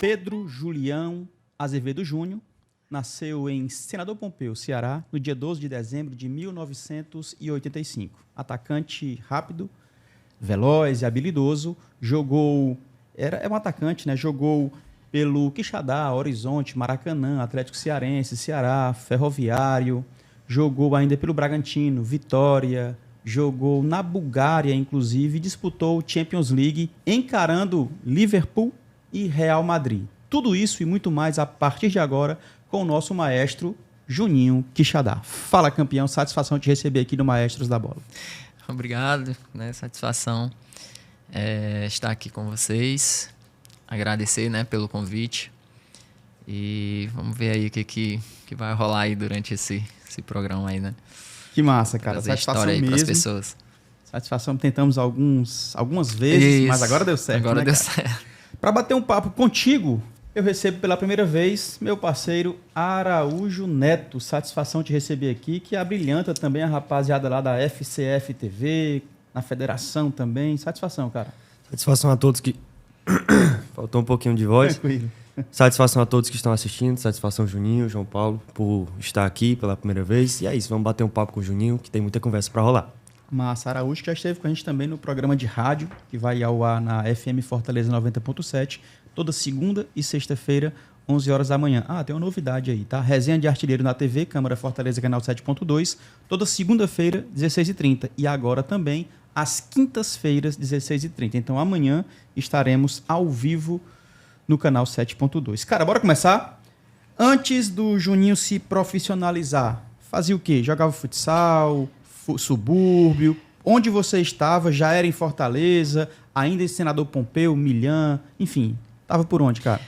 Pedro Julião Azevedo Júnior nasceu em Senador Pompeu, Ceará, no dia 12 de dezembro de 1985. Atacante rápido, veloz e habilidoso, é um atacante, né? Jogou pelo Quixadá, Horizonte, Maracanã, Atlético Cearense, Ceará, Ferroviário, jogou ainda pelo Bragantino, Vitória, jogou na Bulgária, inclusive, e disputou o Champions League, encarando Liverpool e Real Madrid. Tudo isso e muito mais a partir de agora com o nosso maestro Juninho Quixadá. Fala, campeão, satisfação de te receber aqui no Maestros da Bola. Obrigado, né? Satisfação estar aqui com vocês. Agradecer, né, pelo convite. E vamos ver aí o que vai rolar aí durante esse programa aí, né? Que massa, cara. Trazer Satisfação história aí mesmo. pras pessoas. Satisfação, tentamos algumas vezes, mas agora deu certo. Agora né, deu cara? certo. Para bater um papo contigo, eu recebo pela primeira vez meu parceiro Araújo Neto. Satisfação te receber aqui, que abrilhanta também a rapaziada lá da FCF TV, na federação também. Satisfação, cara. Satisfação a todos que... Faltou um pouquinho de voz. Tranquilo. Satisfação a todos que estão assistindo. Satisfação, Juninho, João Paulo, por estar aqui pela primeira vez. E é isso, vamos bater um papo com o Juninho, que tem muita conversa para rolar. Massa. Araújo que já esteve com a gente também no programa de rádio, que vai ao ar na FM Fortaleza 90.7, toda segunda e sexta-feira, 11 horas da manhã. Ah, tem uma novidade aí, tá? Resenha de Artilheiro na TV, Câmara Fortaleza, canal 7.2, toda segunda-feira, 16h30. E agora também, às quintas-feiras, 16h30. Então, amanhã estaremos ao vivo no canal 7.2. Cara, bora começar? Antes do Juninho se profissionalizar, fazia o quê? Jogava futsal, subúrbio? Onde você estava? Já era em Fortaleza? Ainda em Senador Pompeu, Milhã? Enfim, tava por onde, cara?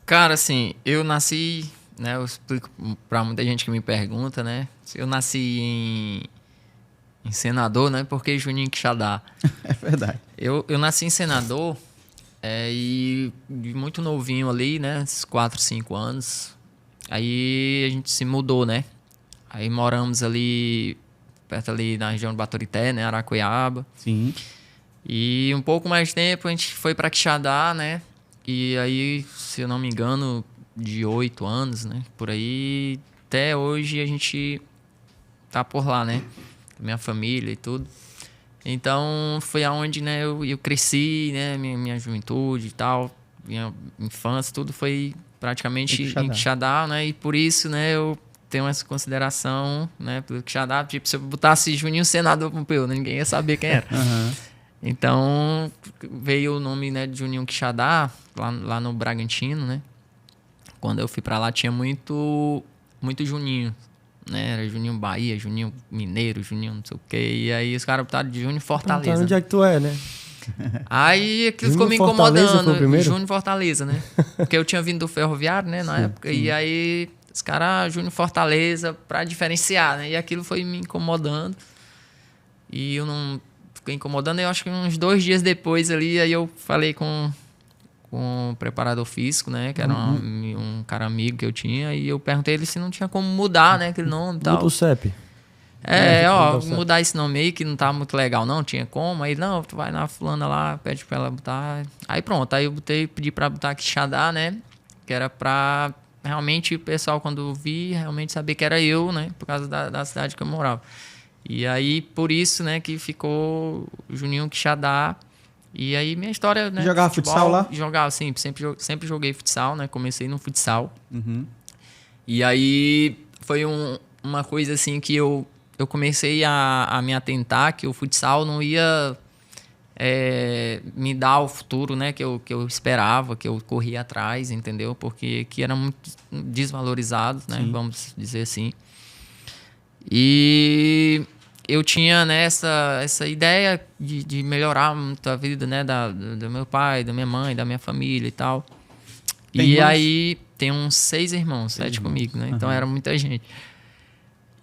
Cara, assim, eu nasci, né? Eu explico pra muita gente que me pergunta, né? Eu nasci em Senador, né? Porque Juninho Quixadá. É verdade. Eu nasci em Senador e muito novinho ali, né? 4, 5 anos. Aí a gente se mudou, né? Aí moramos ali, perto ali na região do Baturité, né? Aracuiaba. Sim. E um pouco mais de tempo a gente foi pra Quixadá, né? E aí, se eu não me engano, de 8 anos, né? Por aí, até hoje a gente tá por lá, né? Minha família e tudo. Então, foi aonde, né, eu cresci, né? Minha juventude e tal, minha infância, tudo foi praticamente em Quixadá, né? E por isso, né, eu tenho essa consideração, né, pelo Quixadá. Tipo, se eu botasse Juninho Senador Pompeu, ninguém ia saber quem era. Uhum. Então, veio o nome, né, de Juninho Quixadá, lá no Bragantino, né? Quando eu fui pra lá, tinha muito Juninho, né? Era Juninho Bahia, Juninho Mineiro, Juninho não sei o quê. E aí os caras botaram de Juninho Fortaleza. Onde é que tu é, né? Aí aquilo ficou me incomodando. Júnior Fortaleza, né? Porque eu tinha vindo do Ferroviário, né, na época. Sim. E aí os caras, Júnior Fortaleza, pra diferenciar, né? E aquilo foi me incomodando. E eu não... Fiquei incomodando. Eu acho que uns 2 dias depois ali, aí eu falei com o preparador físico, né? Que era um cara amigo que eu tinha. E eu perguntei ele se não tinha como mudar, né? Aquele nome e tal. Muda o CEP. Mudar esse nome aí que não tá muito legal, não. Tinha como. Aí, não, tu vai na fulana lá, pede pra ela botar. Aí pronto. Aí eu pedi pra botar Quixadá, né? Que era pra realmente o pessoal, quando vi, realmente saber que era eu, né? Por causa da cidade que eu morava. E aí, por isso, né, que ficou Juninho Quixadá. E aí, minha história, né? Jogava futsal lá? Jogava, sim. Sempre joguei futsal, né? Comecei no futsal. Uhum. E aí, foi uma coisa, assim, que eu comecei a me atentar que o futsal não ia me dar o futuro, né? Que eu esperava, que eu corria atrás, entendeu? Porque que era muito desvalorizado, né? Sim. Vamos dizer assim. E eu tinha, né, essa ideia de melhorar muito a vida, né, do meu pai, da minha mãe, da minha família e tal. Tem irmãos? Aí tem uns 6 irmãos, 7 comigo, né? Então era muita gente.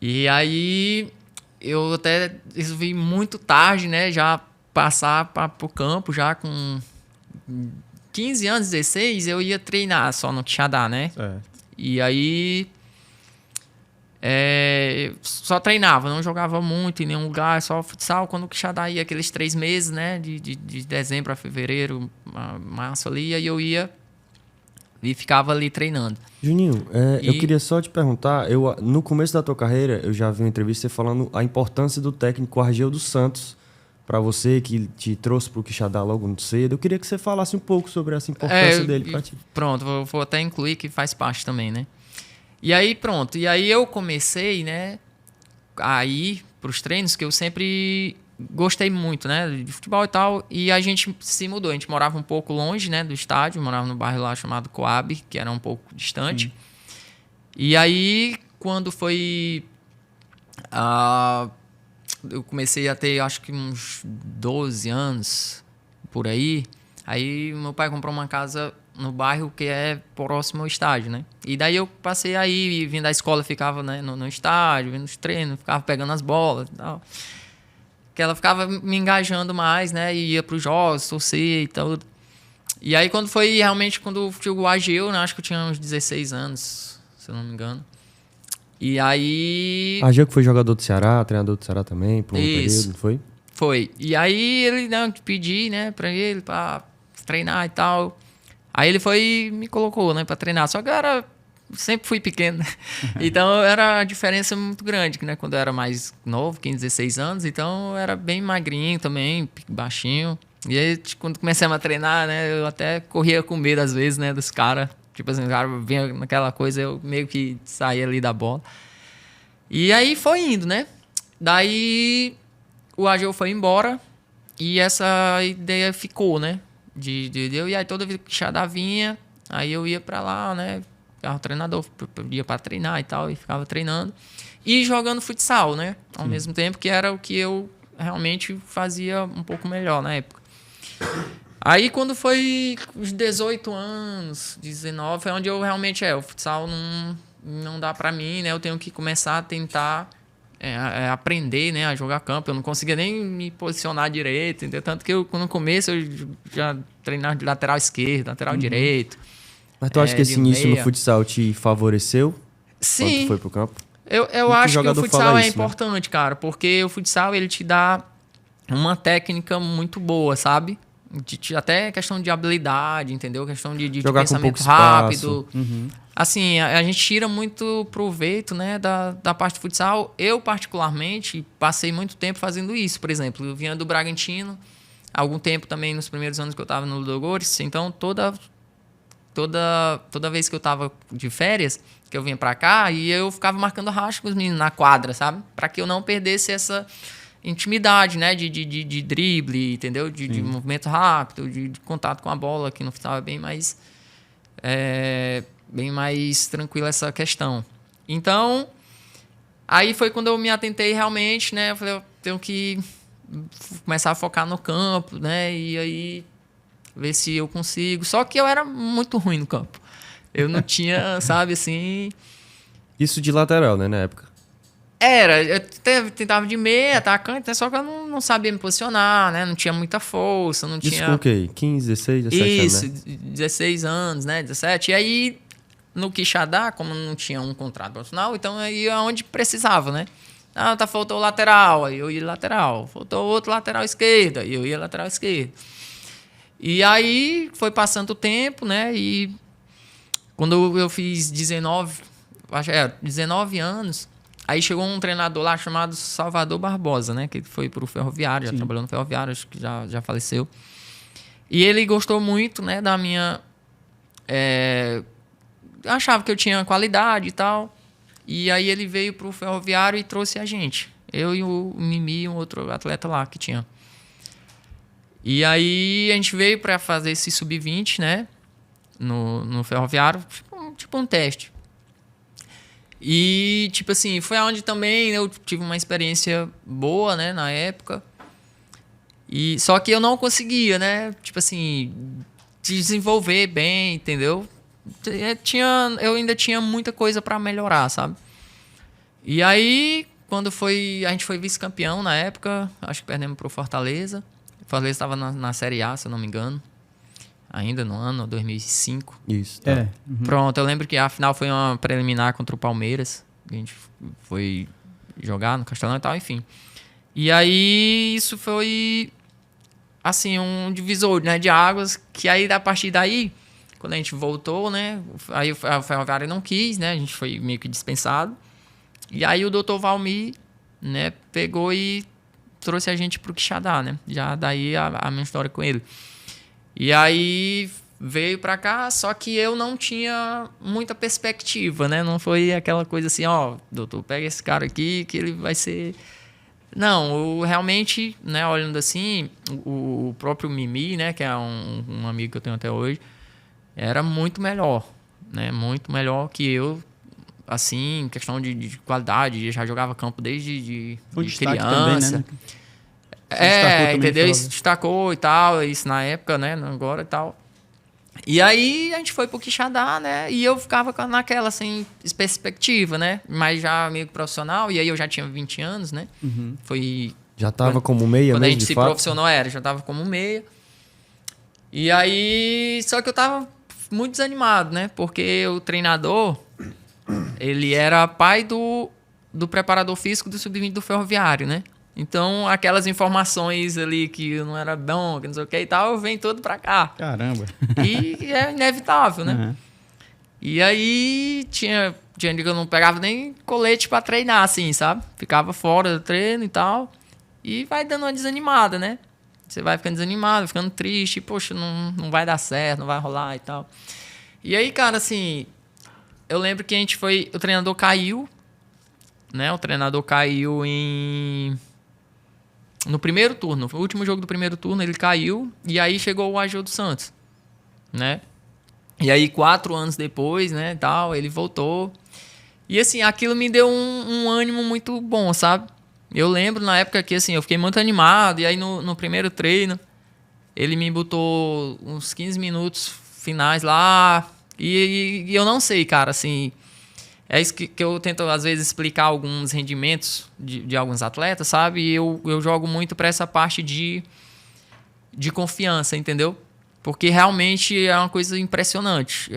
E aí eu até resolvi muito tarde, né, já passar pro campo, já com 15 anos, 16, eu ia treinar só no Quixadá, né? Certo. E aí... só treinava, não jogava muito em nenhum lugar, só futsal. Quando o Quixadá ia aqueles 3 meses, né, de dezembro a fevereiro, março ali, aí eu ia e ficava ali treinando. Juninho, eu queria só te perguntar, no começo da tua carreira, eu já vi uma entrevista você falando a importância do técnico Argel dos Santos para você, que te trouxe pro Quixadá logo muito cedo. Eu queria que você falasse um pouco sobre essa importância dele para ti. Pronto, vou até incluir que faz parte também, né? E aí, pronto. E aí eu comecei, né, a ir pros treinos, que eu sempre gostei muito, né, de futebol e tal. E a gente se mudou. A gente morava um pouco longe, né, do estádio. Morava num bairro lá chamado Coab, que era um pouco distante. E aí, quando foi... eu comecei a ter, acho que uns 12 anos, por aí. Aí meu pai comprou uma casa no bairro que é próximo ao estádio, né? E daí eu passei aí, vindo da escola, ficava, né, no estádio, vindo nos treinos, ficava pegando as bolas e tal. Que ela ficava me engajando mais, né? E ia pros jogos, torcer e tal. E aí quando foi realmente, quando chegou o Ageu, né? Acho que eu tinha uns 16 anos, se eu não me engano. E aí... Ageu que foi jogador do Ceará, treinador do Ceará também, por um período, não foi? Foi. E aí ele, né, pedi, né, pra ele, pra treinar e tal. Aí ele foi e me colocou, né, pra treinar. Só que eu sempre fui pequeno, né? Então era a diferença muito grande, né? Quando eu era mais novo, 15, 16 anos, então eu era bem magrinho também, baixinho. E aí, quando comecei a treinar, né, eu até corria com medo às vezes, né, dos caras. Tipo assim, o cara vinha naquela coisa, eu meio que saía ali da bola. E aí foi indo, né? Daí o Ageu foi embora e essa ideia ficou, né? E aí toda vez que o Quixadá vinha, aí eu ia pra lá, né? Ficava o treinador, ia pra treinar e tal, e ficava treinando. E jogando futsal, né? Ao mesmo tempo, que era o que eu realmente fazia um pouco melhor na época. Aí quando foi os 18 anos, 19, foi onde eu realmente, o futsal não dá pra mim, né? Eu tenho que começar a tentar aprender, né, a jogar campo. Eu não conseguia nem me posicionar direito, entendeu? Tanto que no começo eu já treinava de lateral esquerdo, lateral direito. Mas tu acha que esse início no futsal te favoreceu? Sim. Quando tu foi pro campo? Eu acho que o futsal é importante, cara, porque o futsal ele te dá uma técnica muito boa, sabe? Até questão de habilidade, entendeu? Questão de pensamento rápido. Assim, a gente tira muito proveito, né, da parte do futsal. Eu, particularmente, passei muito tempo fazendo isso. Por exemplo, eu vinha do Bragantino, algum tempo também nos primeiros anos que eu estava no Ludogorets. Então, toda vez que eu estava de férias, que eu vinha para cá, e eu ficava marcando racha com os meninos na quadra, sabe? Para que eu não perdesse essa intimidade, né, de drible, entendeu? De movimento rápido, de contato com a bola, que no futsal é bem mais tranquila essa questão. Então, aí foi quando eu me atentei realmente, né? Eu falei, eu tenho que começar a focar no campo, né? E aí ver se eu consigo. Só que eu era muito ruim no campo. Eu não tinha, sabe, assim... Isso de lateral, né, na época? Eu tentava de meia, atacante, né? Só que eu não sabia me posicionar, né? Não tinha muita força, não tinha... Isso com o quê? 15, 16, 17 anos, né? Isso, 16 anos, né? 17. E aí, no Quixadá, como não tinha um contrato profissional, então eu ia onde precisava, né? Faltou o lateral, aí eu ia lateral. Faltou outro lateral esquerdo, aí eu ia lateral esquerdo. E aí, foi passando o tempo, né? E quando eu fiz 19 anos... Aí chegou um treinador lá chamado Salvador Barbosa, né? Que foi pro Ferroviário, já trabalhou no Ferroviário, acho que já faleceu. E ele gostou muito, né, da minha... achava que eu tinha qualidade e tal. E aí ele veio pro Ferroviário e trouxe a gente. Eu e o Mimi e um outro atleta lá que tinha. E aí a gente veio para fazer esse sub-20, né? No Ferroviário, tipo um teste. E, tipo assim, foi onde também eu tive uma experiência boa, né, na época. E, só que eu não conseguia, né, tipo assim, desenvolver bem, entendeu? Eu ainda tinha muita coisa para melhorar, sabe? E aí, quando a gente foi vice-campeão na época, acho que perdemos pro Fortaleza. O Fortaleza estava na Série A, se eu não me engano. Ainda no ano 2005. Isso, tá. Pronto, eu lembro que a final foi uma preliminar contra o Palmeiras. A gente foi jogar no Castelão e tal, enfim. E aí, isso foi, assim, um divisor, né, de águas. Que aí, a partir daí, quando a gente voltou, né? Aí a Ferroviária não quis, né? A gente foi meio que dispensado. E aí o Dr. Valmir, né, pegou e trouxe a gente pro Quixadá, né? Já daí a minha história com ele. E aí veio pra cá, só que eu não tinha muita perspectiva, né? Não foi aquela coisa assim, ó, doutor, pega esse cara aqui que ele vai ser... Não, realmente, né, olhando assim, o próprio Mimi, né, que é um amigo que eu tenho até hoje, era muito melhor, né? Muito melhor que eu, assim, questão de qualidade, já jogava campo desde de criança. Também, né? Entendeu? Isso destacou e tal, isso na época, né? Agora e tal. E aí a gente foi pro Quixadá, né? E eu ficava naquela, assim, perspectiva, né? Mas já meio profissional, e aí eu já tinha 20 anos, né? Uhum. Foi... Já tava como meia quando mesmo, a gente se profissionou, já tava como meia. E aí... Só que eu tava muito desanimado, né? Porque o treinador, ele era pai do preparador físico do sub-20 do Ferroviário, né? Então, aquelas informações ali que não era bom, que não sei o que e tal, vem tudo pra cá. Caramba. E é inevitável, né? Uhum. E aí, tinha dia que eu não pegava nem colete pra treinar, assim, sabe? Ficava fora do treino e tal. E vai dando uma desanimada, né? Você vai ficando desanimado, ficando triste. Poxa, não vai dar certo, não vai rolar e tal. E aí, cara, assim... Eu lembro que a gente foi... O treinador caiu, né? O treinador caiu no primeiro turno. O último jogo do primeiro turno, ele caiu. E aí chegou o Agildo Santos, né? E aí, 4 anos depois, né, tal, ele voltou. E, assim, aquilo me deu um ânimo muito bom, sabe? Eu lembro na época que, assim, eu fiquei muito animado. E aí, no primeiro treino, ele me botou uns 15 minutos finais lá. E eu não sei, cara, assim... É isso que eu tento, às vezes, explicar alguns rendimentos de alguns atletas, sabe? E eu jogo muito para essa parte de confiança, entendeu? Porque realmente é uma coisa impressionante.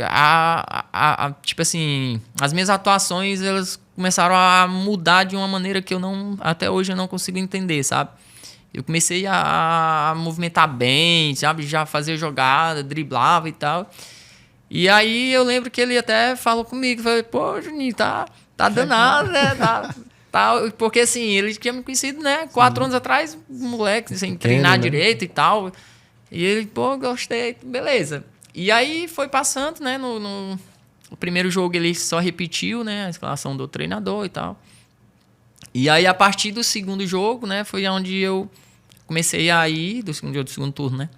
Tipo assim, as minhas atuações, elas começaram a mudar de uma maneira que até hoje eu não consigo entender, sabe? Eu comecei a movimentar bem, sabe? Já fazia jogada, driblava e tal... E aí eu lembro que ele até falou comigo, falou, pô, Juninho, tá danado, né? Porque assim, ele tinha me conhecido, né? 4 anos atrás, moleque, sem treinar direito e tal. E ele, pô, gostei, beleza. E aí foi passando, né? No primeiro jogo ele só repetiu, né? A escalação do treinador e tal. E aí a partir do segundo jogo, né? Foi onde eu comecei a ir, do segundo jogo do segundo turno, né?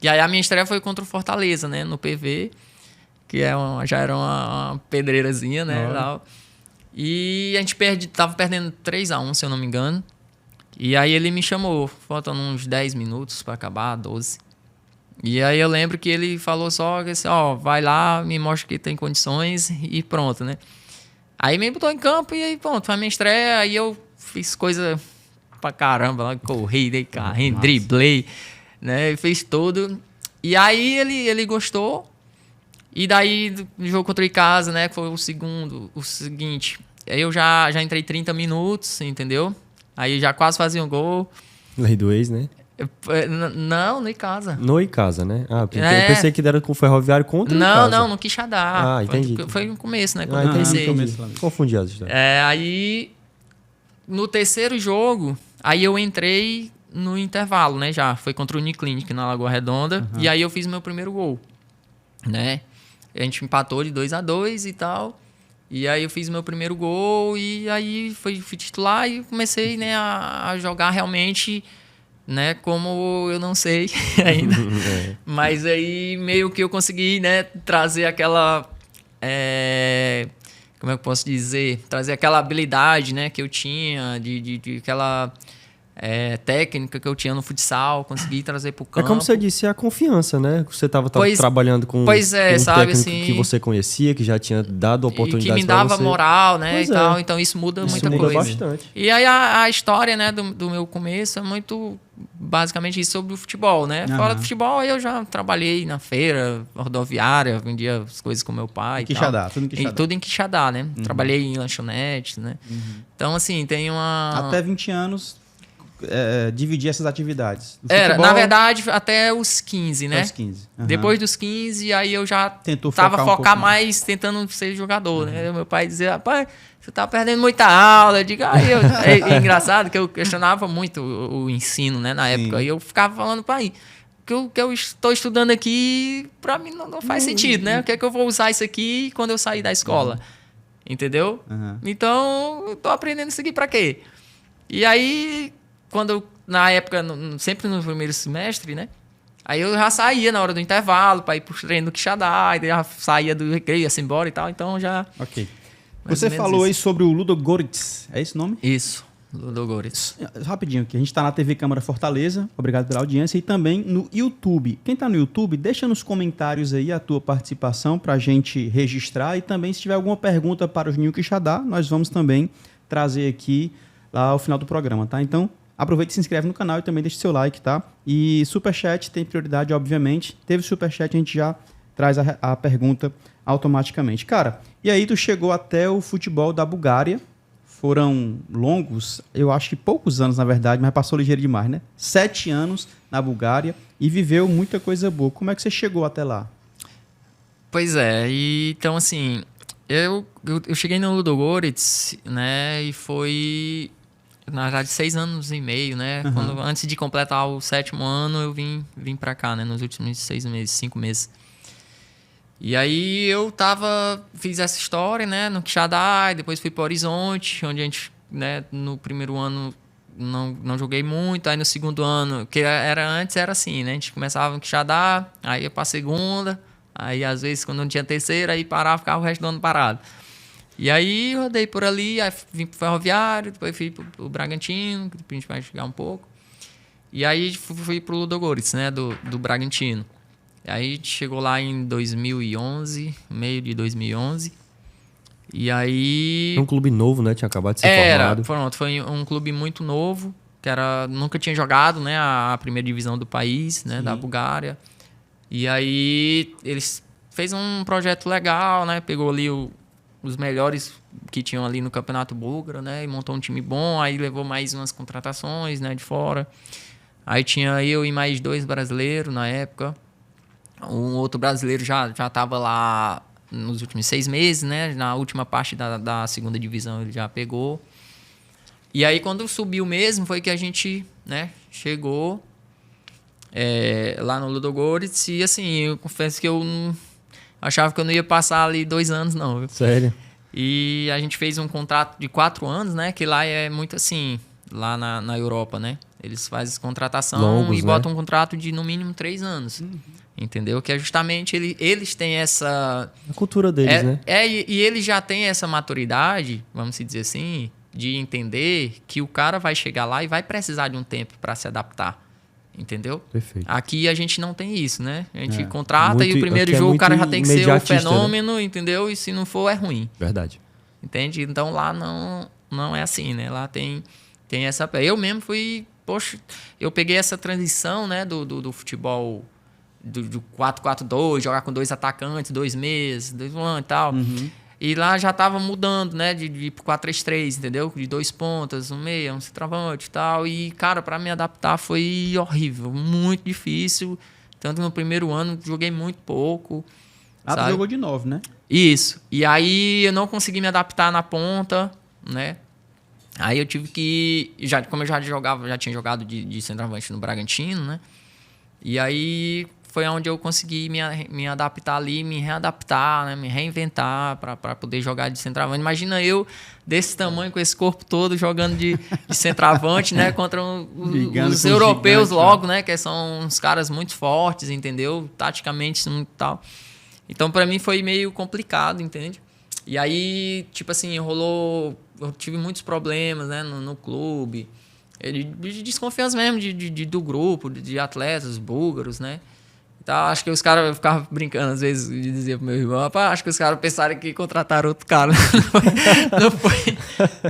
E aí a minha estreia foi contra o Fortaleza, né? No PV. Que já era uma pedreirazinha, né? Tal. E a gente tava perdendo 3-1, se eu não me engano. E aí ele me chamou, faltando uns 10 minutos para acabar, 12. E aí eu lembro que ele falou só assim, vai lá, me mostra que tem condições e pronto, né? Aí me botou em campo e aí pronto, foi a minha estreia. Aí eu fiz coisa pra caramba lá, corri, dei carrinho, driblei, né? Fiz tudo. E aí ele gostou. E daí, no jogo contra o Icasa, né, que foi o seguinte, aí eu já entrei 30 minutos, entendeu? Aí já quase fazia um gol. Lei do ex, né? Não, no Icasa. No Icasa, né? Eu pensei que era com o Ferroviário contra o Icasa. Não, no Quixadá. Entendi. Foi no começo, né? Quando eu comecei. Confundi as histórias. Aí, no terceiro jogo, aí eu entrei no intervalo, né, já. Foi contra o Uniclinic na Lagoa Redonda. E aí eu fiz meu primeiro gol, né? A gente empatou de 2-2 e tal. E aí eu fiz meu primeiro gol e aí fui titular e comecei, né, a jogar realmente, né, como eu não sei ainda. Mas aí meio que eu consegui, né, trazer aquela... como é que eu posso dizer? Trazer aquela habilidade, né, que eu tinha, de aquela... técnica que eu tinha no futsal, consegui trazer pro campo. É como você disse, a confiança, né? Você estava trabalhando com um sabe, técnico assim, que você conhecia, que já tinha dado oportunidade para você. E que me dava moral, né? E tal. Então isso muda muita coisa. Bastante. E aí a história, né, do meu começo é muito basicamente isso sobre o futebol, né? Fora do futebol, eu já trabalhei na feira rodoviária, vendia as coisas com meu pai. Quixadá, tudo em Quixadá. Tudo em Quixadá, né? Trabalhei em lanchonetes, né? Então, assim, tem uma... Até 20 anos... dividir essas atividades? Na verdade, até os 15, né? Até os 15. Uhum. Depois dos 15, aí eu já tentou focar mais tentando ser jogador, né? Meu pai dizia, rapaz, você tá perdendo muita aula. Eu digo, é engraçado que eu questionava muito o ensino, né, na época. E eu ficava falando, pai, o que eu estou estudando aqui, pra mim não faz sentido, né? O que é que eu vou usar isso aqui quando eu sair da escola? Entendeu? Então, eu tô aprendendo isso aqui pra quê? E aí, na época, sempre no primeiro semestre, né? Aí eu já saía na hora do intervalo pra ir pro treino do Quixadá, e já saía do recreio, ia-se embora e tal, então já... Ok. Você falou aí sobre o Ludogorets, é esse o nome? Isso, Ludogorets. Rapidinho aqui, a gente tá na TV Câmara Fortaleza, obrigado pela audiência, e também no YouTube. Quem tá no YouTube, deixa nos comentários aí a tua participação pra gente registrar, e também se tiver alguma pergunta para o Juninho Quixadá, nós vamos também trazer aqui lá ao final do programa, tá? Então, aproveita e se inscreve no canal e também deixa seu like, tá? E Superchat tem prioridade, obviamente. Teve Superchat, a gente já traz a pergunta automaticamente. Cara, e aí tu chegou até o futebol da Bulgária. Foram longos, eu acho que poucos anos, na verdade, mas passou ligeiro demais, né? 7 anos na Bulgária e viveu muita coisa boa. Como é que você chegou até lá? Pois é, então assim, eu cheguei no Ludogorets, né, e foi, na verdade, 6 anos e meio, né? Antes de completar o 7º ano, eu vim pra cá, né, nos últimos 6 meses, 5 meses. E aí eu fiz essa história, né, no Quixadá, e depois fui para Horizonte, onde a gente, né, no primeiro ano não joguei muito, aí no segundo ano, que antes era assim, né, a gente começava no Quixadá, aí ia pra segunda, aí às vezes quando não tinha terceira, aí parava, ficava o resto do ano parado. E aí rodei por ali, aí vim pro Ferroviário, depois fui pro Bragantino, que a gente vai chegar um pouco, e aí fui pro Ludogorets, né, do Bragantino. Aí chegou lá em 2011, meio de 2011. E aí... É um clube novo, né? Tinha acabado de ser formado. Foi um clube muito novo, que nunca tinha jogado, né, a primeira divisão do país, né, da Bulgária. E aí eles fez um projeto legal, né? Pegou ali os melhores que tinham ali no Campeonato Búlgaro, né? E montou um time bom, aí levou mais umas contratações, né, de fora. Aí tinha eu e mais 2 brasileiros na época. Um outro brasileiro já estava lá nos últimos 6 meses, né? Na última parte da segunda divisão ele já pegou. E aí, quando subiu mesmo, foi que a gente, né, chegou lá no Ludogorets. E assim, eu confesso que eu achava que eu não ia passar ali 2 anos, não. Viu? Sério? E a gente fez um contrato de 4 anos, né? Que lá é muito assim, lá na Europa, né? Eles fazem contratação longos, e botam um contrato de no mínimo 3 anos. Entendeu? Que é justamente eles têm essa... A cultura deles, né? E eles já têm essa maturidade, vamos dizer assim, de entender que o cara vai chegar lá e vai precisar de um tempo para se adaptar. Entendeu? Perfeito. Aqui a gente não tem isso, né? A gente contrata e o primeiro jogo o cara já tem que ser o fenômeno, né? Entendeu? E se não for, é ruim. Verdade. Entende? Então lá não é assim, né? Lá tem essa... Eu mesmo fui... Poxa, eu peguei essa transição, né, do futebol... Do 4-4-2, jogar com 2 atacantes, 2 meias, 2 volantes e tal. E lá já tava mudando, né? De ir pro 4-3-3, entendeu? De 2 pontas, um meia, um centroavante e tal. E, cara, para me adaptar foi horrível, muito difícil. Tanto no primeiro ano, joguei muito pouco. Tu jogou de 9, né? Isso. E aí eu não consegui me adaptar na ponta, né? Aí eu tive que... Como eu já tinha jogado de centroavante no Bragantino, né? E aí... Foi onde eu consegui me adaptar ali, me readaptar, né? Me reinventar para poder jogar de centroavante. Imagina eu, desse tamanho, com esse corpo todo, jogando de centroavante, né? Contra os europeus logo, né? Que são uns caras muito fortes, entendeu? Taticamente, muito tal. Então, para mim, foi meio complicado, entende? E aí, tipo assim, eu tive muitos problemas, né? No clube. De desconfiança mesmo do grupo, de atletas búlgaros, né? Então, acho que os caras ficavam brincando, às vezes, de dizer pro meu irmão, rapaz, acho que os caras pensaram que contrataram outro cara.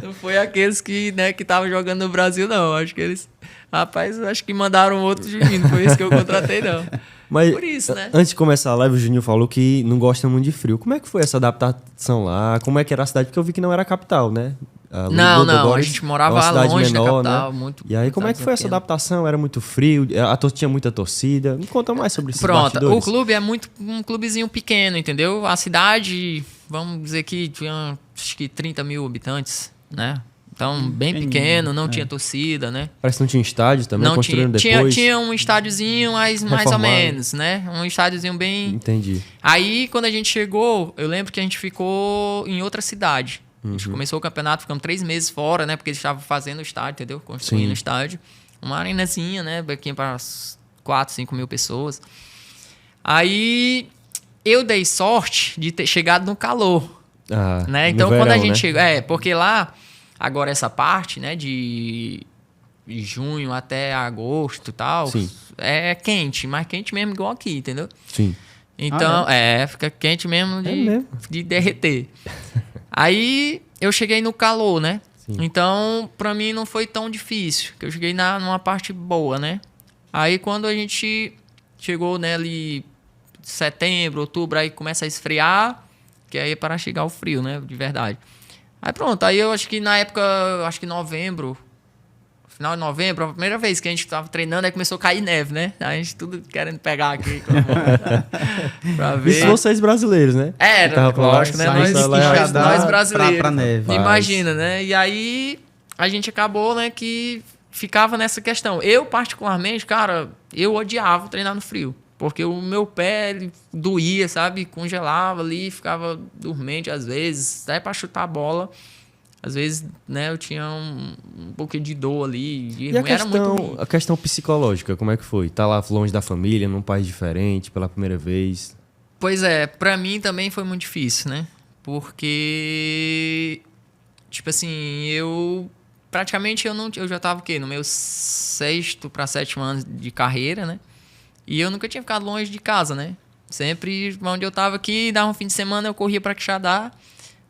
Não foi aqueles que estavam jogando no Brasil, não. Acho que eles... Rapaz, acho que mandaram outro Juninho, não foi isso que eu contratei, não. Mas, por isso, né? Antes de começar a live, o Juninho falou que não gosta muito de frio. Como é que foi essa adaptação lá? Como é que era a cidade? Porque eu vi que não era a capital, né? Não. A gente morava longe da capital. Né? Muito, e aí, como é que foi essa adaptação? Era muito frio? Tinha muita torcida? Me conta mais sobre esses bastidores. O clube é um clubezinho pequeno, entendeu? A cidade, vamos dizer que tinha acho que 30 mil habitantes, né? Então, bem pequeno, não tinha torcida, né? Parece que não tinha estádio também, construíram depois. Tinha um estádiozinho, mas mais ou menos, né? Um estádiozinho bem... Entendi. Aí, quando a gente chegou, eu lembro que a gente ficou em outra cidade. A gente começou o campeonato, ficamos 3 meses fora, né? Porque eles estavam fazendo o estádio, entendeu? Construindo o estádio. Uma arenazinha, né? Aqui para 4, 5 mil pessoas. Aí, eu dei sorte de ter chegado no calor. Né? Então, quando a gente chegou... porque lá... Agora, essa parte, né, de junho até agosto e tal, é quente, mas quente mesmo igual aqui, entendeu? Sim. Então, fica quente mesmo de derreter. Aí, eu cheguei no calor, né? Sim. Então, pra mim não foi tão difícil, que eu cheguei numa parte boa, né? Aí, quando a gente chegou, né, ali setembro, outubro, aí começa a esfriar, que aí é para chegar o frio, né, de verdade. Aí pronto, aí eu acho que na época, novembro, final de novembro, a primeira vez que a gente tava treinando, aí começou a cair neve, né? A gente tudo querendo pegar aqui pra ver. Isso vocês brasileiros, né? Lógico, né? Nós brasileiros. Pra neve. Imagina, né? E aí a gente acabou, né, que ficava nessa questão. Eu, particularmente, cara, eu odiava treinar no frio. Porque o meu pé ele doía, sabe? Congelava ali, ficava dormente às vezes. Até para chutar a bola. Às vezes, né, eu tinha um pouquinho de dor ali. E a questão psicológica, como é que foi? Tá lá longe da família, num país diferente, pela primeira vez. Pois é, pra mim também foi muito difícil, né? Porque, tipo assim, praticamente eu já tava o quê? No meu 6º para 7º ano de carreira, né? E eu nunca tinha ficado longe de casa, né? Sempre onde eu tava aqui, dava um fim de semana, eu corria pra Quixadá,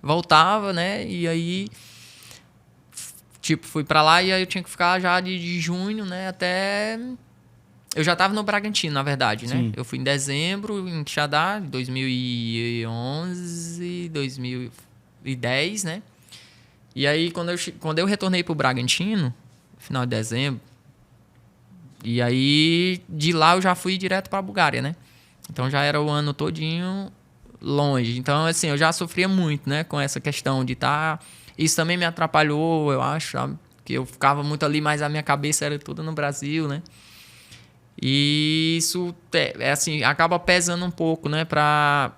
voltava, né? E aí, tipo, fui pra lá e aí eu tinha que ficar já de junho, né? Até... Eu já tava no Bragantino, na verdade, né? Eu fui em dezembro, em Quixadá, 2011, 2010, né? E aí, quando eu retornei pro Bragantino, final de dezembro, e aí, de lá eu já fui direto pra Bulgária, né? Então já era o ano todinho longe. Então, assim, eu já sofria muito, né? Com essa questão de estar... Isso também me atrapalhou, eu acho, sabe? Que eu ficava muito ali, mas a minha cabeça era toda no Brasil, né? E isso, assim, acaba pesando um pouco, né? Pra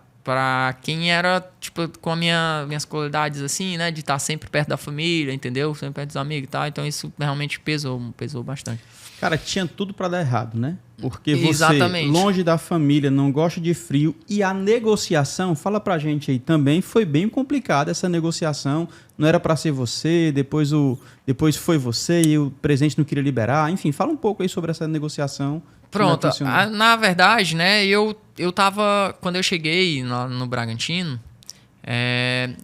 quem era, tipo, com minhas qualidades, assim, né? De estar sempre perto da família, entendeu? Sempre perto dos amigos e tal. Então, isso realmente pesou bastante. Cara, tinha tudo pra dar errado, né? Porque você, exatamente, longe da família, não gosta de frio. E a negociação, fala pra gente aí, também foi bem complicada essa negociação. Não era pra ser você, depois foi você e o presidente não queria liberar. Enfim, fala um pouco aí sobre essa negociação. Pronto, na verdade, né, eu tava... Quando eu cheguei no Bragantino,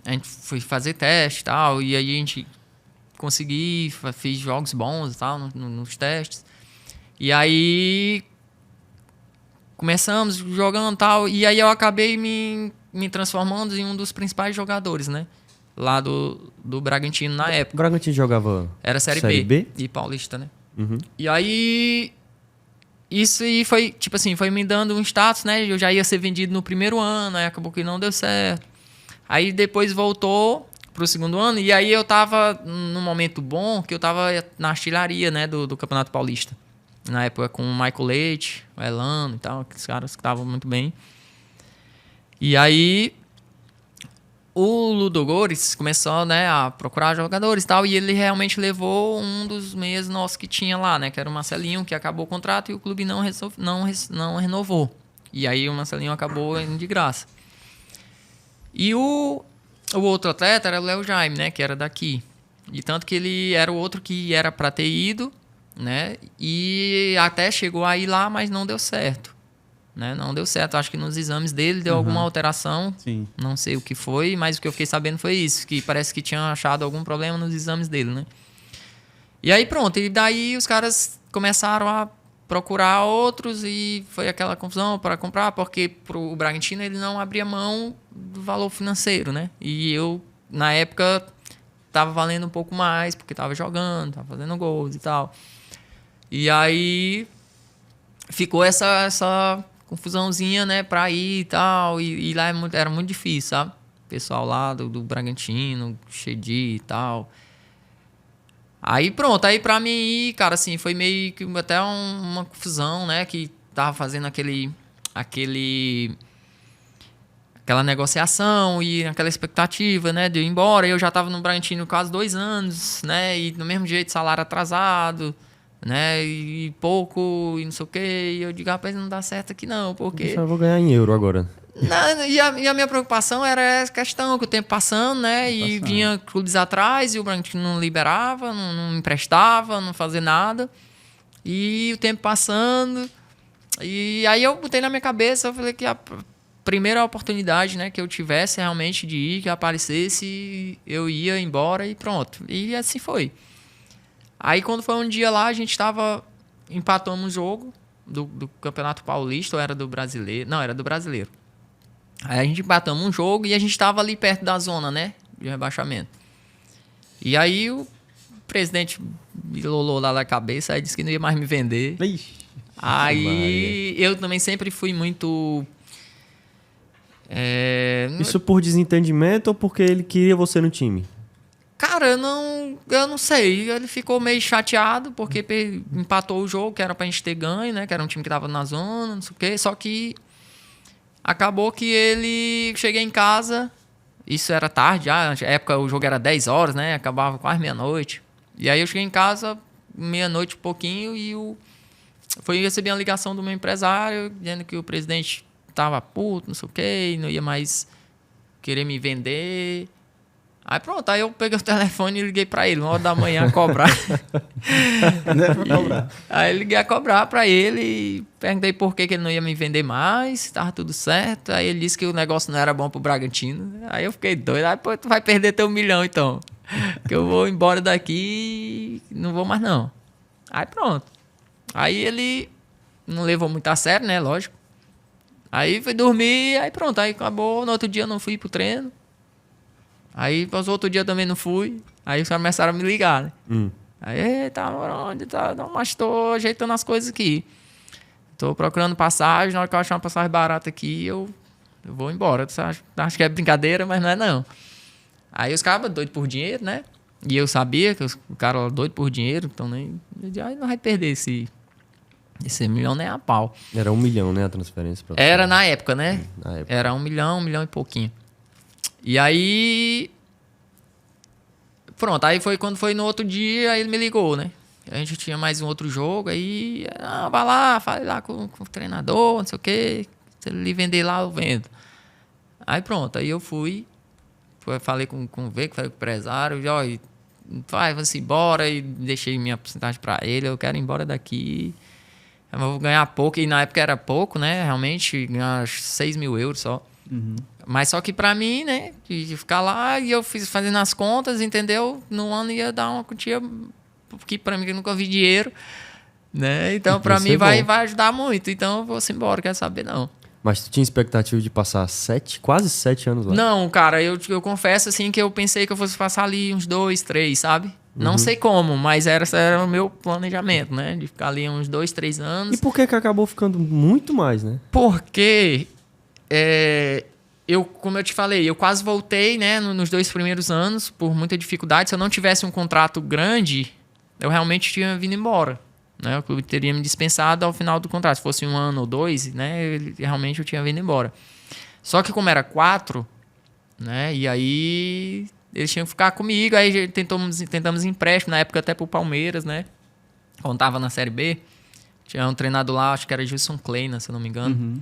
a gente foi fazer teste e tal, e aí a gente fiz jogos bons e tal nos testes. E aí começamos jogando e tal, e aí eu acabei me transformando em um dos principais jogadores, né? Lá do Bragantino na época. O Bragantino jogava... Era Série B e Paulista, né? Uhum. E aí... Isso aí foi, tipo assim, foi me dando um status, né? Eu já ia ser vendido no primeiro ano, aí acabou que não deu certo. Aí depois voltou pro segundo ano, e aí eu tava num momento bom, que eu tava na artilharia, né, do Campeonato Paulista. Na época com o Michael Leite, o Elano e tal, aqueles caras que estavam muito bem. E aí o Ludogorets começou, né, a procurar jogadores e tal, e ele realmente levou um dos meias nossos que tinha lá, né, que era o Marcelinho, que acabou o contrato e o clube não renovou. E aí o Marcelinho acabou indo de graça. E o outro atleta era o Léo Jaime, né, que era daqui. E tanto que ele era o outro que era para ter ido, né, e até chegou a ir lá, mas não deu certo. Né? Não deu certo. Acho que nos exames dele deu alguma alteração. Sim. Não sei o que foi, mas o que eu fiquei sabendo foi isso, que parece que tinham achado algum problema nos exames dele, né? E aí pronto, e daí os caras começaram a procurar outros e foi aquela confusão para comprar, porque pro Bragantino ele não abria mão do valor financeiro, né? E eu, na época, tava valendo um pouco mais, porque tava jogando, tava fazendo gols e tal. E aí ficou essa confusãozinha, né, pra ir e tal. E lá era muito difícil, sabe? O pessoal lá do Bragantino, Chedi e tal. Aí pronto, aí pra mim ir, cara, assim, foi meio que até uma confusão, né? Que tava fazendo aquela negociação e aquela expectativa, né, de ir embora. Eu já tava no Bragantino quase 2 anos, né, e do mesmo jeito salário atrasado, né, e pouco, e não sei o quê. E eu digo, rapaz, não dá certo aqui não, porque... Eu só vou ganhar em euro agora. Não, e a minha preocupação era essa questão, que o tempo passando, né, e vinha clubes atrás e o Bragantino não liberava, não emprestava, não fazia nada. E o tempo passando... E aí eu botei na minha cabeça, eu falei que a primeira oportunidade, né, que eu tivesse realmente de ir, que aparecesse, eu ia embora e pronto. E assim foi. Aí quando foi um dia lá, a gente empatou um jogo do Campeonato Paulista, ou era do Brasileiro? Não, era do Brasileiro. Aí a gente empatamos um jogo e a gente estava ali perto da zona, né, de rebaixamento. E aí o presidente me lolou lá na cabeça, aí disse que não ia mais me vender. Ixi. Aí eu também sempre fui muito... Isso por desentendimento ou porque ele queria você no time? Cara, eu não sei. Ele ficou meio chateado porque empatou o jogo, que era pra gente ter ganho, né? Que era um time que tava na zona, não sei o quê. Só que acabou que ele... Cheguei em casa, isso era tarde já, na época o jogo era 10 horas, né? Acabava quase meia-noite. E aí eu cheguei em casa, meia-noite um pouquinho, e fui receber uma ligação do meu empresário, dizendo que o presidente tava puto, não sei o quê, e não ia mais querer me vender. Aí pronto, aí eu peguei o telefone e liguei pra ele, 1h da manhã, a cobrar. Aí eu liguei a cobrar pra ele e perguntei por que ele não ia me vender mais, se tava tudo certo. Aí ele disse que o negócio não era bom pro Bragantino. Aí eu fiquei doido. Aí, pô, tu vai perder teu 1 milhão então. Que eu vou embora daqui e não vou mais não. Aí pronto. Aí ele não levou muito a sério, né? Lógico. Aí fui dormir, aí pronto. Aí acabou. No outro dia eu não fui pro treino. Aí, no outro dia eu também não fui. Aí os caras começaram a me ligar, né? Aí, tá, onde tá? Não, mas tô ajeitando as coisas aqui. Tô procurando passagem. Na hora que eu achar uma passagem barata aqui, eu vou embora. Acho que é brincadeira, mas não é não. Aí os caras doidos por dinheiro, né? E eu sabia que o cara era doido por dinheiro. Então, nem... Aí não vai perder esse 1 milhão nem a pau. Era 1 milhão, né, a transferência? Pra Era na época, né? Na época. Era 1 milhão e pouquinho. E aí... Pronto, aí foi quando foi no outro dia, aí ele me ligou, né? A gente tinha mais um outro jogo, aí... vai lá, fale lá com o treinador, não sei o quê. Se ele vender lá, eu vendo. Aí pronto, aí eu fui. Falei com o empresário, vai-se embora, e deixei minha porcentagem para ele. Eu quero ir embora daqui. Eu vou ganhar pouco, e na época era pouco, né? Realmente, ganhar 6 mil euros só. Uhum. Mas só que pra mim, né? De ficar lá, e eu fazendo as contas, entendeu? No ano ia dar uma quantia que pra mim, que eu nunca vi dinheiro, né? Então, pra mim, vai ajudar muito. Então, eu vou embora, quero saber, não. Mas tu tinha expectativa de passar quase 7 anos lá? Não, cara, eu confesso assim que eu pensei que eu fosse passar ali uns 2, 3, sabe? Não sei como, mas esse era o meu planejamento, né? De ficar ali uns 2, 3 anos. E por que acabou ficando muito mais, né? Porque, como eu te falei, eu quase voltei, né? Nos 2 primeiros anos, por muita dificuldade. Se eu não tivesse um contrato grande, eu realmente tinha vindo embora. Né? O clube teria me dispensado ao final do contrato. Se fosse 1 ano ou 2, né? Realmente eu tinha vindo embora. Só que como era 4, né? E aí eles tinham que ficar comigo. Aí tentamos empréstimo, na época até pro Palmeiras, né? Quando tava na Série B. Tinha um treinador lá, acho que era Gilson Kleina, se eu não me engano. Uhum.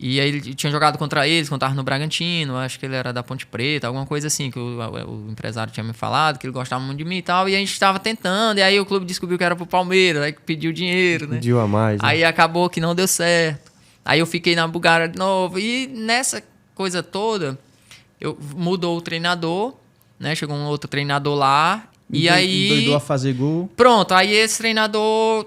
E aí ele tinha jogado contra eles, quando tava no Bragantino, acho que ele era da Ponte Preta, alguma coisa assim, que o empresário tinha me falado, que ele gostava muito de mim e tal, e a gente tava tentando, e aí o clube descobriu que era pro Palmeiras, aí pediu dinheiro, né? Pediu a mais, né? Aí acabou que não deu certo. Aí eu fiquei na Bulgária de novo, e nessa coisa toda, mudou o treinador, né? Chegou um outro treinador lá, e aí... Doidou a fazer gol. Pronto, aí esse treinador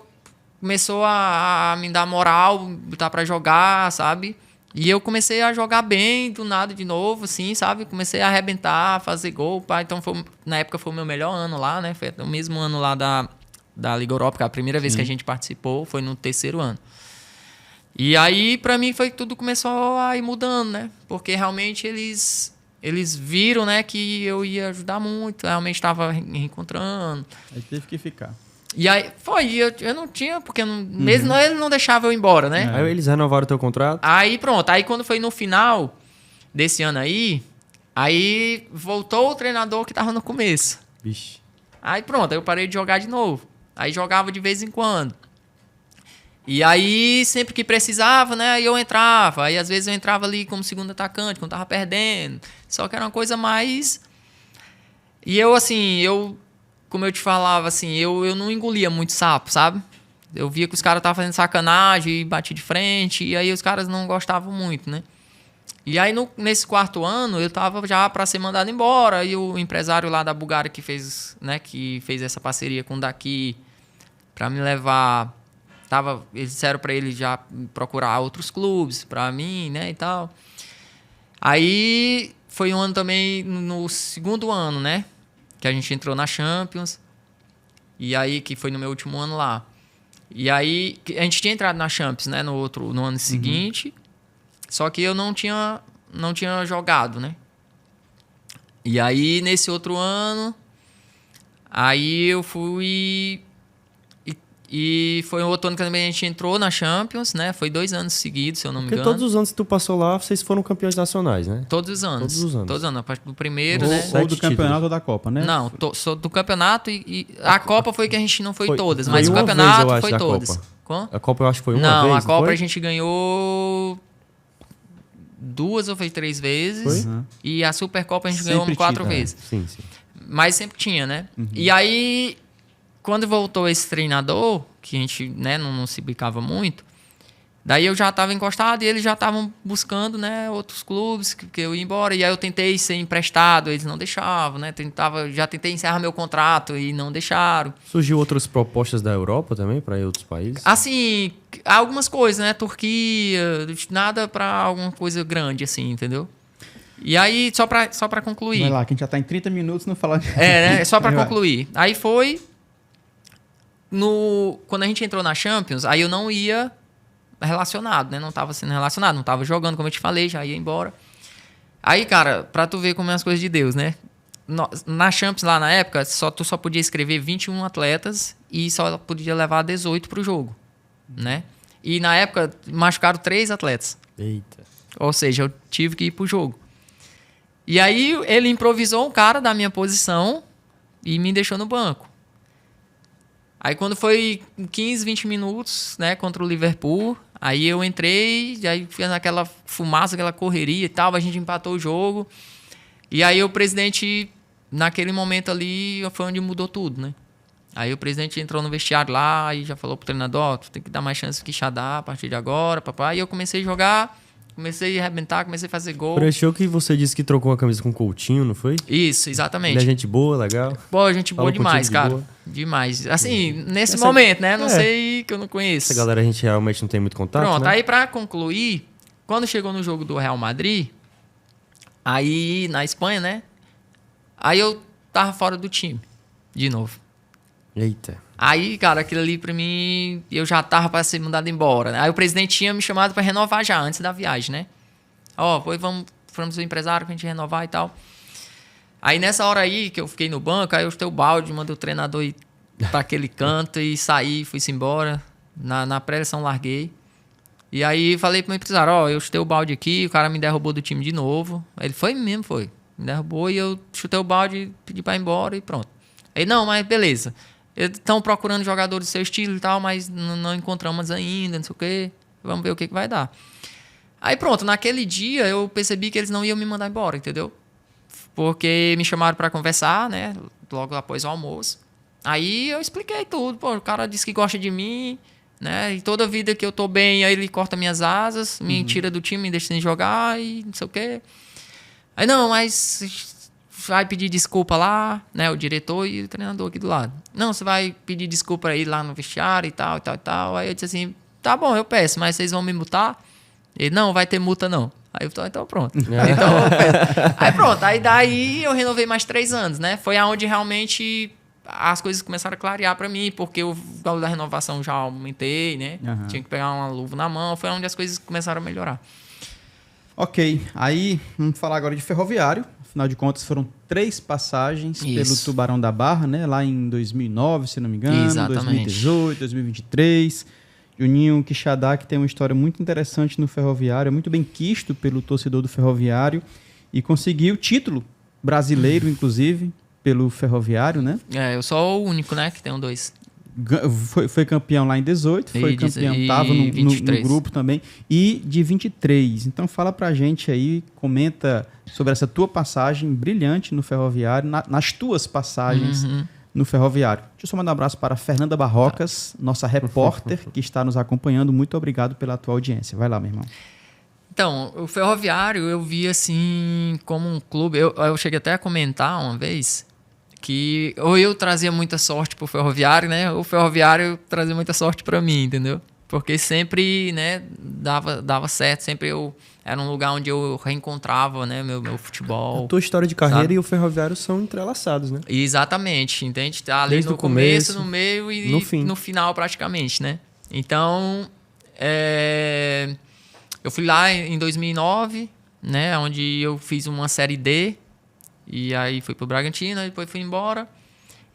começou a me dar moral, botar pra jogar, sabe? E eu comecei a jogar bem, do nada de novo, assim, sabe? Comecei a arrebentar, fazer gol, pá. Então, na época foi o meu melhor ano lá, né? Foi o mesmo ano lá da Liga Europa, que a primeira vez que a gente participou foi no 3º ano. E aí, pra mim, foi que tudo começou a ir mudando, né? Porque realmente eles viram, né, que eu ia ajudar muito, realmente estava reencontrando. Aí teve que ficar. E aí, eu não tinha, porque mesmo ele não deixava eu ir embora, né? Aí eles renovaram o teu contrato? Aí pronto, aí quando foi no final desse ano aí voltou o treinador que tava no começo. Vixe. Aí pronto, aí eu parei de jogar de novo. Aí jogava de vez em quando. E aí, sempre que precisava, né, aí eu entrava. Aí às vezes eu entrava ali como segundo atacante, quando tava perdendo. Só que era uma coisa mais... E eu, assim, como eu te falava, assim, eu não engolia muito sapo, sabe? Eu via que os caras estavam fazendo sacanagem e bati de frente, e aí os caras não gostavam muito, né? E aí, nesse 4º ano, eu tava já para ser mandado embora, e o empresário lá da Bulgária que fez essa parceria com o daqui para me levar... Eles disseram para ele já procurar outros clubes para mim, né, e tal. Aí, foi um ano também, no 2º ano, né? Que a gente entrou na Champions. E aí, que foi no meu último ano lá. E aí, a gente tinha entrado na Champions, né? No ano seguinte. Só que eu não tinha jogado, né? E aí, nesse outro ano... Aí, eu fui... E foi um outro ano que também a gente entrou na Champions, né? Foi 2 anos seguidos, se eu não me engano. Porque todos os anos que tu passou lá, vocês foram campeões nacionais, né? Todos os anos. Todos os anos. A partir do primeiro, né? Ou do campeonato ou da Copa, né? Não, sou do campeonato e a Copa foi que a gente não foi todas, foi mas o uma campeonato vez, eu foi acho, todas. A Copa eu acho que foi uma vez, Não, a Copa foi? a gente ganhou 2 ou foi 3 vezes. Foi? E a Supercopa a gente Sempre ganhou 4 tinha, vezes. Sim, sim. Mas sempre tinha, né? E aí, quando voltou esse treinador, que a gente, né, não se bicava muito, daí eu já estava encostado e eles já estavam buscando, né, outros clubes que eu ia embora. E aí eu tentei ser emprestado, eles não deixavam, né? Já tentei encerrar meu contrato e não deixaram. Surgiu outras propostas da Europa também, para ir a outros países? Assim, algumas coisas, né? Turquia, nada para alguma coisa grande, assim, entendeu? E aí, só pra concluir. Vai lá, que a gente já tá em 30 minutos não falando. Né? Só pra concluir. Aí foi... Quando a gente entrou na Champions, aí eu não ia relacionado, né? Não tava sendo relacionado, não tava jogando, como eu te falei, já ia embora. Aí, cara, pra tu ver como é as coisas de Deus, né? Na Champions, lá na época, tu só podia escrever 21 atletas e só podia levar 18 pro jogo, né? E na época, machucaram 3 atletas. Eita. Ou seja, eu tive que ir pro jogo. E aí, ele improvisou um cara da minha posição e me deixou no banco. Aí quando foi 15, 20 minutos, né, contra o Liverpool, aí eu entrei, aí fiz aquela fumaça, aquela correria e tal, a gente empatou o jogo. E aí o presidente, naquele momento ali, foi onde mudou tudo, né? Aí o presidente entrou no vestiário lá e já falou pro treinador, tu tem que dar mais chance que Quixadá a partir de agora, papai. E eu comecei a jogar, comecei a arrebentar, comecei a fazer gol. Pareceu que você disse que trocou a camisa com o Coutinho, não foi? Isso, exatamente. Ele é gente boa, legal? Pô, gente boa demais, cara. Boa. Demais. Assim, nesse momento, né? Não sei, que eu não conheço. Essa galera a gente realmente não tem muito contato, Pronto, né? aí pra concluir, quando chegou no jogo do Real Madrid, aí na Espanha, né? Aí eu tava fora do time, de novo. Eita. Aí, cara, aquilo ali pra mim, eu já tava pra ser mandado embora, né? Aí o presidente tinha me chamado pra renovar já, antes da viagem, né? Depois vamos o empresário pra gente renovar e tal. Aí nessa hora aí, que eu fiquei no banco, aí eu chutei o balde, mandei o treinador ir pra aquele canto e saí, fui-se embora. Na pré-eleição larguei. E aí falei pro meu empresário, eu chutei o balde aqui, o cara me derrubou do time de novo. Aí ele foi. Me derrubou e eu chutei o balde, pedi pra ir embora e pronto. Aí, não, mas beleza. Estão procurando jogadores do seu estilo e tal, mas não encontramos ainda, não sei o quê. Vamos ver o que vai dar. Aí pronto, naquele dia eu percebi que eles não iam me mandar embora, entendeu? Porque me chamaram pra conversar, né? Logo após o almoço. Aí eu expliquei tudo. Pô, o cara disse que gosta de mim, né? E toda vida que eu tô bem, aí ele corta minhas asas, me tira do time, me deixa sem jogar e não sei o quê. Aí não, mas vai pedir desculpa lá, né? O diretor e o treinador aqui do lado. Não, você vai pedir desculpa aí lá no vestiário e tal, e tal, e tal. Aí eu disse assim, tá bom, eu peço, mas vocês vão me multar? Ele, não, vai ter multa não. Aí eu falei, então pronto. Aí pronto, aí daí eu renovei mais 3 anos, né? Foi aonde realmente as coisas começaram a clarear pra mim, porque o valor da renovação já aumentei, né? Aham. Tinha que pegar uma luva na mão, foi onde as coisas começaram a melhorar. Ok, aí vamos falar agora de Ferroviário. Afinal de contas, foram 3 passagens Isso. pelo Tubarão da Barra, né? Lá em 2009, se não me engano, Exatamente. 2018, 2023. Juninho Quixadá, que tem uma história muito interessante no Ferroviário, é muito bem quisto pelo torcedor do Ferroviário e conseguiu título brasileiro, inclusive, pelo Ferroviário, né? Eu sou o único, né, que tem 2. Foi campeão lá em 18, foi campeão, estava no grupo também, e de 23. Então fala pra gente aí, comenta sobre essa tua passagem brilhante no Ferroviário, nas tuas passagens no Ferroviário. Deixa eu só mandar um abraço para a Fernanda Barrocas, nossa repórter, que está nos acompanhando. Muito obrigado pela tua audiência. Vai lá, meu irmão. Então, o Ferroviário eu vi assim como um clube, eu cheguei até a comentar uma vez que ou eu trazia muita sorte pro Ferroviário, né? Ou o Ferroviário trazia muita sorte para mim, entendeu? Porque sempre, né, dava certo, sempre era um lugar onde eu reencontrava, né, meu futebol. A tua história de carreira, sabe? e o Ferroviário são entrelaçados, né? Exatamente, entende? Tá ali Desde no o começo, no meio e no fim. no final praticamente, né? Então, eu fui lá em 2009, né, onde eu fiz uma Série D, e aí fui pro Bragantino, depois fui embora.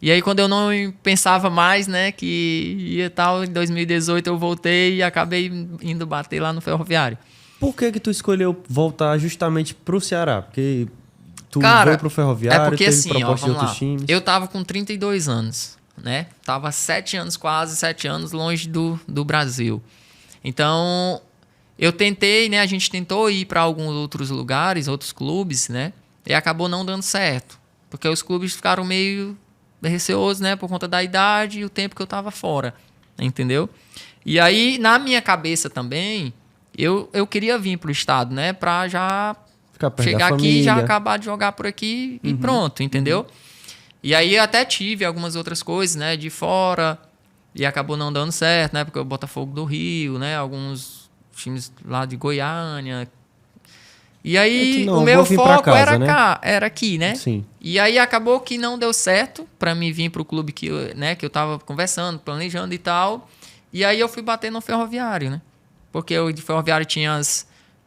E aí quando eu não pensava mais, né, que ia tal, em 2018 eu voltei e acabei indo bater lá no Ferroviário. Por que tu escolheu voltar justamente pro Ceará? Porque tu Cara, veio pro Ferroviário, porque teve assim, proposta de vamos outros lá. times. Eu tava com 32 anos, né? Tava 7 anos, quase 7 anos longe do Brasil. Então, eu tentei, né? A gente tentou ir para alguns outros lugares, outros clubes, né? E acabou não dando certo. Porque os clubes ficaram meio receosos, né? Por conta da idade e o tempo que eu tava fora. Entendeu? E aí, na minha cabeça também, eu queria vir pro estado, né? Pra já Ficar perto chegar da aqui, família. já acabar de jogar por aqui e pronto, entendeu? E aí até tive algumas outras coisas, né? De fora. E acabou não dando certo, né? Porque o Botafogo do Rio, né? Alguns times lá de Goiânia. E aí, não, o meu vou vir pra foco casa, era né? era aqui, né? Sim. E aí acabou que não deu certo pra mim vir pro clube que eu tava conversando, planejando e tal. E aí eu fui bater no Ferroviário, né? Porque o Ferroviário tinha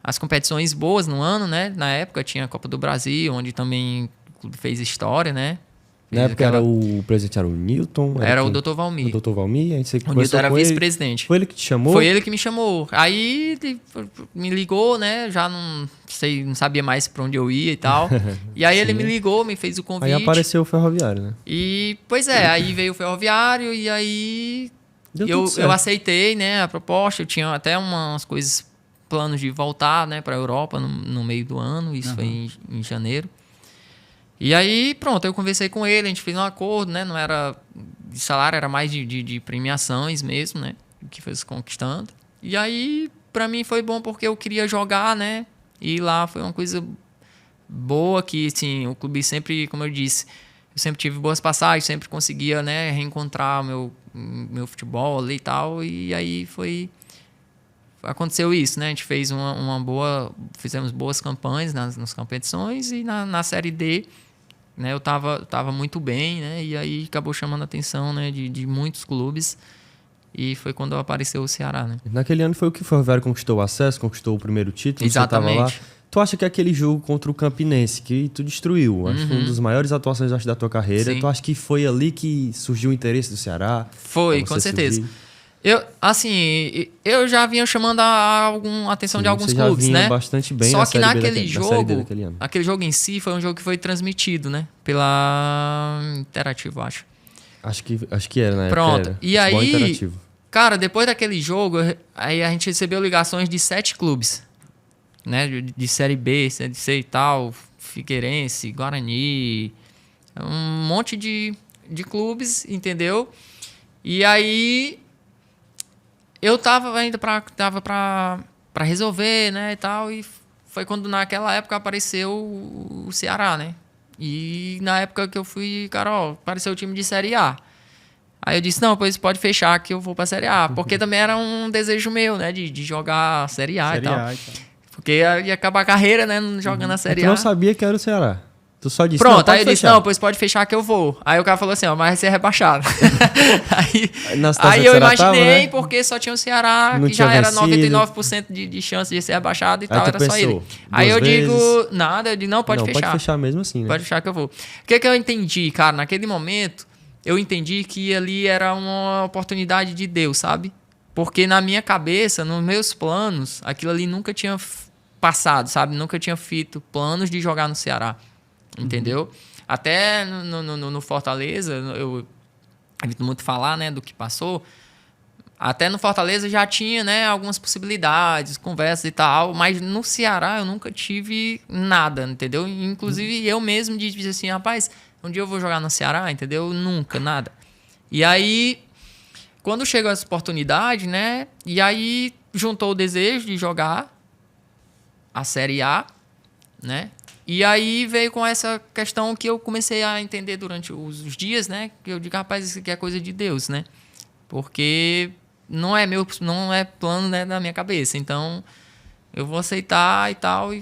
as competições boas no ano, né? Na época tinha a Copa do Brasil, onde também o clube fez história, né? Na época o presidente era o Newton? Era o quem? Dr. Valmir. O Dr. Valmir, aí você O Newton conversou era com ele. vice-presidente. Foi ele que te chamou? Foi ele que me chamou. Aí ele me ligou, né? Já não sabia mais pra onde eu ia e tal. E aí ele me ligou, me fez o convite. Aí apareceu o Ferroviário, né? E, pois é, aí veio o Ferroviário e aí Deu tudo certo. eu aceitei, né, a proposta. Eu tinha até umas coisas, planos de voltar, né, pra Europa no meio do ano. Isso foi em janeiro. E aí, pronto, eu conversei com ele, a gente fez um acordo, né? Não era de salário, era mais de premiações mesmo, né? Que foi se conquistando. E aí, pra mim foi bom porque eu queria jogar, né? E lá foi uma coisa boa que, assim, o clube sempre, como eu disse, eu sempre tive boas passagens, sempre conseguia, né, reencontrar meu futebol ali e tal. E aí aconteceu isso, né? A gente fez fizemos boas campanhas nas competições e na Série D, né, eu tava muito bem, né? E aí acabou chamando a atenção, né, de muitos clubes. E foi quando apareceu o Ceará, né? Naquele ano foi o que o Ferroviário conquistou o acesso, conquistou o primeiro título. Exatamente. Você tava lá. Tu acha que aquele jogo contra o Campinense, que tu destruiu, acho que foi uma das maiores atuações da tua carreira, Sim. tu acha que foi ali que surgiu o interesse do Ceará? Foi, com certeza. Eu já vinha chamando a atenção de alguns você já clubes, vinha né? bastante bem Só na que Série B naquele da Série D jogo, daquele ano. aquele jogo em si foi um jogo que foi transmitido, né? Pela Interativo, acho. Acho que era, né? Pronto. Era. E Futebol aí, interativo. cara, depois daquele jogo, aí a gente recebeu ligações de 7 clubes, né? De Série B, Série C e tal, Figueirense, Guarani, um monte de clubes, entendeu? E aí eu tava ainda pra resolver, né, e tal, e foi quando naquela época apareceu o Ceará, né? E na época que eu fui, cara, ó, apareceu o time de Série A. Aí eu disse, não, pois pode fechar que eu vou pra Série A. Porque também era um desejo meu, né? De jogar a Série A e tal. Porque ia acabar a carreira, né? Jogando a Série A. Tu não sabia que era o Ceará. Tu só disse, pronto, aí eu disse, não, pois pode fechar que eu vou. Aí o cara falou assim, ó, mas vai ser rebaixado. aí eu imaginei, né? Porque só tinha o Ceará, não que já era 99% de chance de ser rebaixado e tal, era só ele. Aí eu digo, nada, eu digo, não, pode fechar. Pode fechar mesmo assim, né? Pode fechar que eu vou. O que eu entendi, cara, naquele momento, eu entendi que ali era uma oportunidade de Deus, sabe? Porque na minha cabeça, nos meus planos, aquilo ali nunca tinha passado, sabe? Nunca tinha feito planos de jogar no Ceará. Entendeu? Até no Fortaleza, eu evito muito falar, né, do que passou. Até no Fortaleza já tinha, né, algumas possibilidades, conversas e tal, mas no Ceará eu nunca tive nada, entendeu? Inclusive eu mesmo disse assim, rapaz, um dia eu vou jogar no Ceará, entendeu? Nunca, nada. E aí, quando chegou essa oportunidade, né, e aí juntou o desejo de jogar a Série A, né? E aí veio com essa questão que eu comecei a entender durante os dias, né? Que eu digo, rapaz, isso aqui é coisa de Deus, né? Porque não é plano, né, da minha cabeça. Então, eu vou aceitar e tal.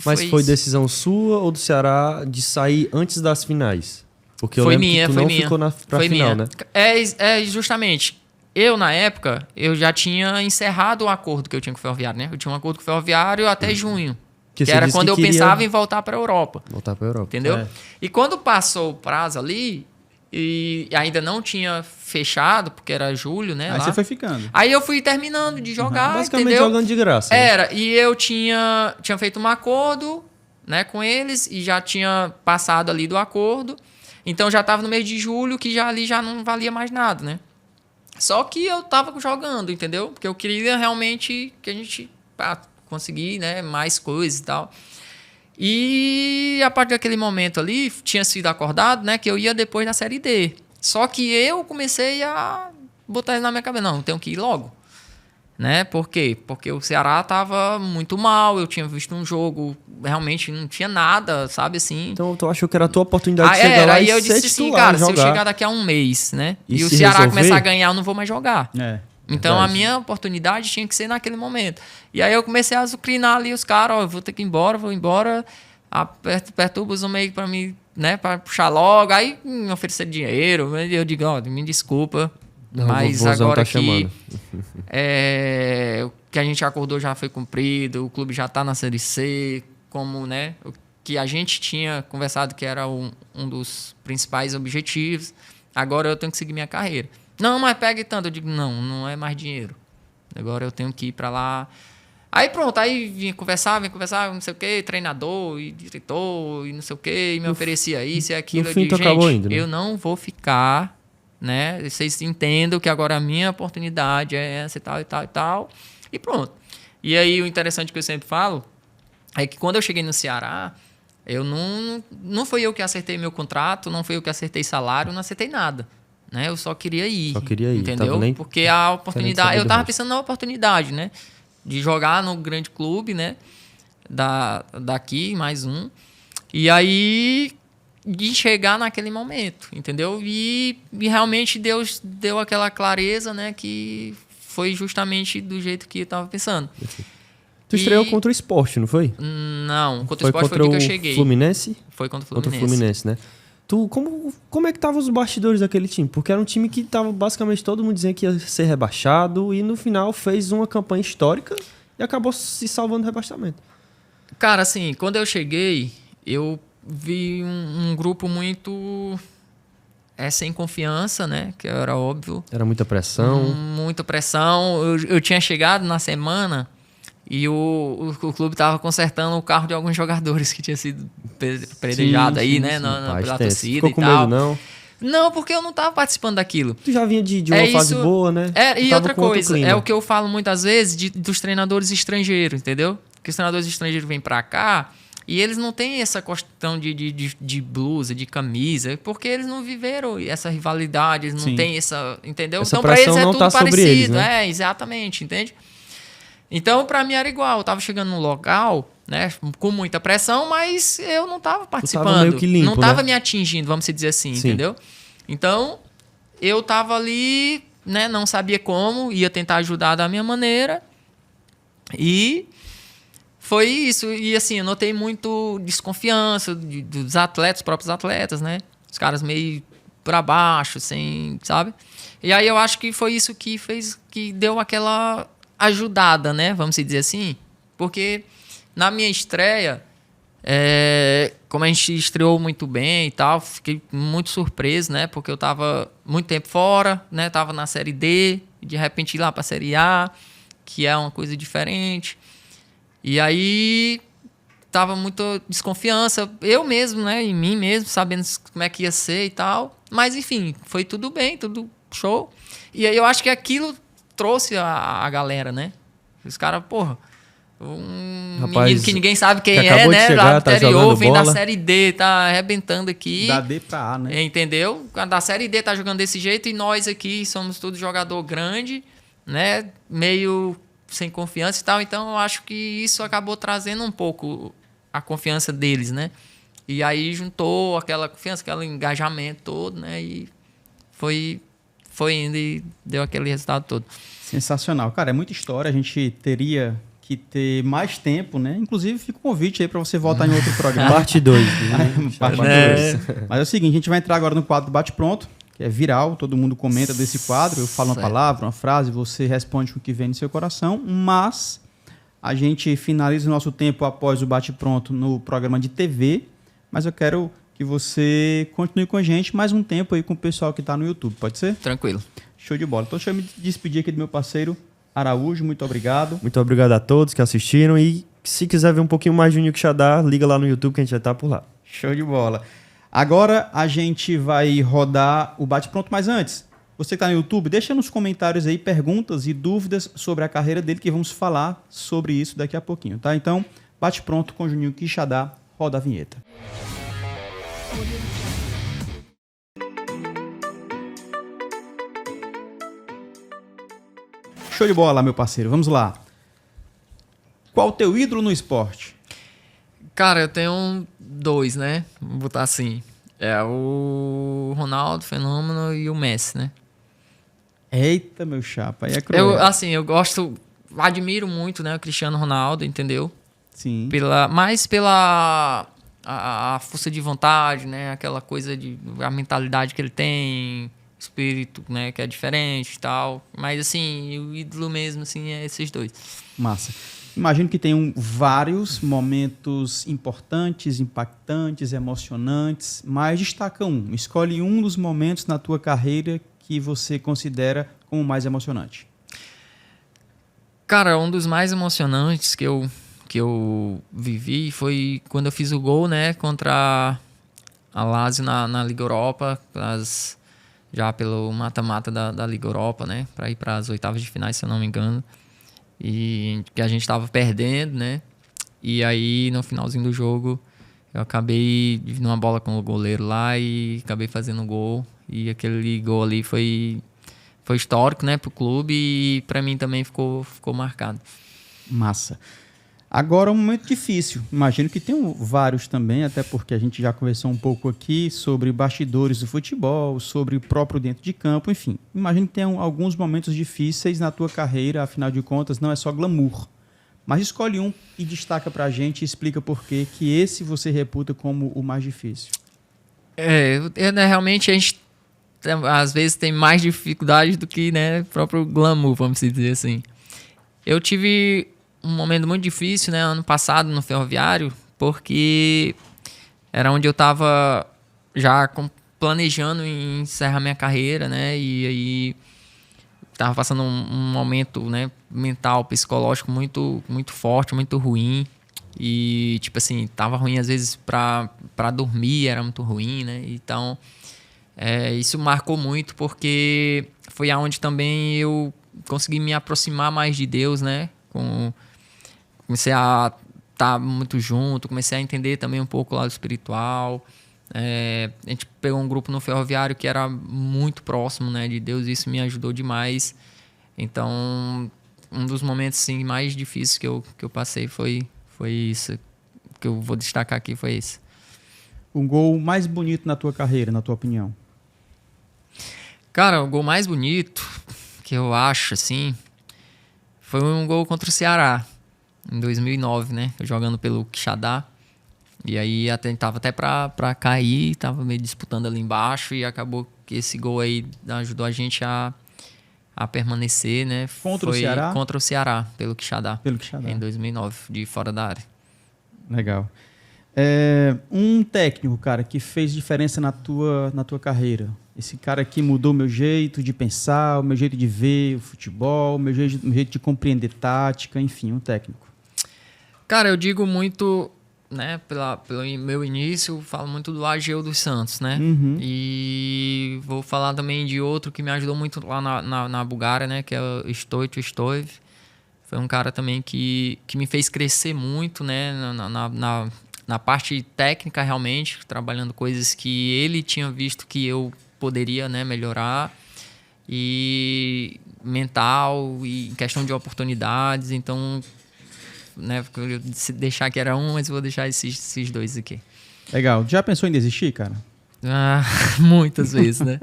Mas foi decisão sua ou do Ceará de sair antes das finais? Porque eu lembro que tu não ficou pra final, né? É justamente. Eu, na época, eu já tinha encerrado o acordo que eu tinha com o Ferroviário, né? Eu tinha um acordo com o Ferroviário até junho. Que era quando eu pensava em voltar para a Europa. Voltar para a Europa. Entendeu? É. E quando passou o prazo ali, e ainda não tinha fechado, porque era julho, né? Aí lá. Você foi ficando. Aí eu fui terminando de jogar, basicamente entendeu? Jogando de graça. Era. Né? E eu tinha feito um acordo, né, com eles, e já tinha passado ali do acordo. Então já estava no mês de julho, que já ali já não valia mais nada, né? Só que eu tava jogando, entendeu? Porque eu queria realmente que a gente... conseguir, né, mais coisas e tal. E a partir daquele momento ali, tinha sido acordado, né, que eu ia depois da Série D. Só que eu comecei a botar isso na minha cabeça. Não, eu tenho que ir logo. Né? Por quê? Porque o Ceará estava muito mal, eu tinha visto um jogo, realmente não tinha nada, sabe, assim. Então tu achou que era a tua oportunidade de chegar lá e eu disse assim, cara, se eu chegar daqui a um mês, né, e o Ceará começar a ganhar, eu não vou mais jogar. Então, a minha oportunidade tinha que ser naquele momento. E aí eu comecei a azucrinar ali os caras, ó, vou ter que ir embora, vou embora, perturba os meio para mim, né, para puxar logo. Aí me oferecer dinheiro, eu digo, ó, me desculpa, não, mas agora que o que a gente acordou já foi cumprido, o clube já tá na Série C, como, né, o que a gente tinha conversado que era um dos principais objetivos, agora eu tenho que seguir minha carreira. Não, mas pega tanto. Eu digo, não é mais dinheiro. Agora eu tenho que ir pra lá. Aí pronto, aí vinha conversar, não sei o quê, treinador e diretor e não sei o quê, e me oferecia isso e aquilo. No fim, tu acabou indo, né? Eu não vou ficar, né? Vocês entendam que agora a minha oportunidade é essa e tal e tal e tal. E pronto. E aí o interessante que eu sempre falo é que quando eu cheguei no Ceará, eu não foi eu que acertei meu contrato, não foi eu que acertei salário, não acertei nada. Né? Eu só queria ir. Entendeu? Porque a oportunidade... Eu tava pensando na oportunidade, né? De jogar no grande clube, né? Daqui, mais um. E aí... De chegar naquele momento, entendeu? E realmente Deus deu aquela clareza, né? Que foi justamente do jeito que eu tava pensando. Tu estreou contra o Sport, não foi? Não, contra o Sport foi o dia que eu cheguei. Fluminense? Foi contra o Fluminense. Contra o Fluminense, né? Como é que estavam os bastidores daquele time? Porque era um time que tava basicamente todo mundo dizendo que ia ser rebaixado e no final fez uma campanha histórica e acabou se salvando do rebaixamento. Cara, assim, quando eu cheguei, eu vi um grupo muito sem confiança, né? Que era óbvio. Era muita pressão. Muita pressão. Eu tinha chegado na semana... E o clube estava consertando o carro de alguns jogadores que tinha sido predejado aí, né? Pela torcida ficou e com tal. Medo, não? Não, porque eu não estava participando daquilo. Tu já vinha de uma fase boa, né? E outra coisa, é o que eu falo muitas vezes dos treinadores estrangeiros, entendeu? Que os treinadores estrangeiros vêm para cá e eles não têm essa questão de blusa, de camisa, porque eles não viveram essa rivalidade, eles não têm essa... Entendeu? Essa então, para eles é não tudo tá parecido. Sobre eles, né? Exatamente, entende? Então, para mim era igual. Eu tava chegando num local, né, com muita pressão, mas eu não tava participando. Tava meio que limpo, não tava né? me atingindo, vamos dizer assim, entendeu? Então, eu tava ali, né? Não sabia como, ia tentar ajudar da minha maneira. E foi isso. E assim, eu notei muito desconfiança dos atletas, os próprios atletas, né? Os caras meio pra baixo, sem, sabe? E aí eu acho que foi isso que fez, que deu aquela ajudada, né? Vamos dizer assim. Porque na minha estreia, como a gente estreou muito bem e tal, fiquei muito surpreso, né? Porque eu tava muito tempo fora, né? Tava na Série D, e de repente ir lá pra Série A, que é uma coisa diferente. E aí tava muita desconfiança, eu mesmo, né? Em mim mesmo, sabendo como é que ia ser e tal. Mas enfim, foi tudo bem, tudo show. E aí eu acho que aquilo trouxe a galera, né? Os caras, porra, Rapaz, menino que ninguém sabe quem que acabou de né? chegar, Lá do tá interior, jogando vem da bola. Série D, tá arrebentando aqui. Da D pra A, né? Entendeu? Da Série D tá jogando desse jeito e nós aqui somos todos jogador grande, né? Meio sem confiança e tal. Então eu acho que isso acabou trazendo um pouco a confiança deles, né? E aí juntou aquela confiança, aquele engajamento todo, né? E foi indo e deu aquele resultado todo. Sensacional. Cara, é muita história. A gente teria que ter mais tempo, né? Inclusive, fica o convite aí para você voltar em outro programa. Parte 2. Parte 2. Mas é o seguinte, a gente vai entrar agora no quadro do Bate Pronto, que é viral, todo mundo comenta desse quadro, eu falo uma palavra, uma frase, você responde com o que vem no seu coração, mas a gente finaliza o nosso tempo após o Bate Pronto no programa de TV, mas eu quero que você continue com a gente mais um tempo aí com o pessoal que está no YouTube, pode ser? Tranquilo. Show de bola. Então deixa eu me despedir aqui do meu parceiro Araújo, muito obrigado. Muito obrigado a todos que assistiram e se quiser ver um pouquinho mais de Juninho Quixadá, liga lá no YouTube que a gente já tá por lá. Show de bola. Agora a gente vai rodar o Bate Pronto, mas antes, você que está no YouTube, deixa nos comentários aí perguntas e dúvidas sobre a carreira dele, que vamos falar sobre isso daqui a pouquinho, tá? Então, Bate Pronto com Juninho Quixadá, roda a vinheta. Show de bola, meu parceiro. Vamos lá. Qual o teu ídolo no esporte? Cara, eu tenho 2, né? Vou botar assim. É o Ronaldo, Fenômeno e o Messi, né? Eita, meu chapa, aí é cruel. Eu gosto, admiro muito, né, o Cristiano Ronaldo, entendeu? Sim. Mais pela a força de vontade, né? Aquela coisa a mentalidade que ele tem, espírito, né, que é diferente e tal. Mas assim, o ídolo mesmo assim é esses 2. Massa. Imagino que tenham vários momentos importantes, impactantes, emocionantes, mas destaca um. Escolhe um dos momentos na tua carreira que você considera como mais emocionante. Cara, um dos mais emocionantes que eu vivi foi quando eu fiz o gol, né, contra a Lazio na Liga Europa, já pelo mata-mata da Liga Europa, né, para ir para as oitavas de finais, se eu não me engano. E que a gente tava perdendo, né? E aí, no finalzinho do jogo, eu acabei dividindo uma bola com o goleiro lá e acabei fazendo gol. E aquele gol ali foi histórico, né, pro clube e pra mim também ficou marcado. Massa. Agora, um momento difícil. Imagino que tem vários também, até porque a gente já conversou um pouco aqui sobre bastidores do futebol, sobre o próprio dentro de campo, enfim. Imagino que tem alguns momentos difíceis na tua carreira, afinal de contas, não é só glamour. Mas escolhe um e destaca pra gente e explica por que esse você reputa como o mais difícil. Realmente a gente às vezes tem mais dificuldade do que, né, próprio glamour, vamos dizer assim. Eu tive um momento muito difícil, né, ano passado no Ferroviário, porque era onde eu estava já planejando em encerrar minha carreira, né, e aí estava passando um momento, né, mental, psicológico muito, muito forte, muito ruim, e tipo assim, tava ruim às vezes para dormir, era muito ruim, né, então isso marcou muito, porque foi aonde também eu consegui me aproximar mais de Deus, né, comecei a estar muito junto, comecei a entender também um pouco o lado espiritual. A gente pegou um grupo no Ferroviário que era muito próximo, né, de Deus, e isso me ajudou demais. Então, um dos momentos assim, mais difíceis que eu passei foi isso. Que eu vou destacar aqui foi esse. O gol mais bonito na tua carreira, na tua opinião? Cara, o gol mais bonito que eu acho, assim, foi um gol contra o Ceará, em 2009, né? Eu jogando pelo Quixadá. E aí tava até pra cair, tava meio disputando ali embaixo e acabou que esse gol aí ajudou a gente a permanecer, né? Contra o Ceará? Contra o Ceará, pelo Quixadá. Pelo Quixadá. Em 2009, de fora da área. Legal. Um técnico, cara, que fez diferença na tua carreira. Esse cara aqui mudou o meu jeito de pensar, o meu jeito de ver o futebol, o meu jeito de compreender tática, enfim, um técnico. Cara, eu digo muito, né, pelo meu início, falo muito do Ageu dos Santos, né? Uhum. E vou falar também de outro que me ajudou muito lá na Bulgária, né, que é o Stoichkov. Foi um cara também que me fez crescer muito, né, na parte técnica realmente, trabalhando coisas que ele tinha visto que eu poderia, né, melhorar, e mental e em questão de oportunidades. Então, né, eu deixar que era um, mas eu vou deixar esses dois aqui. Legal. Já pensou em desistir, cara? Muitas vezes, né?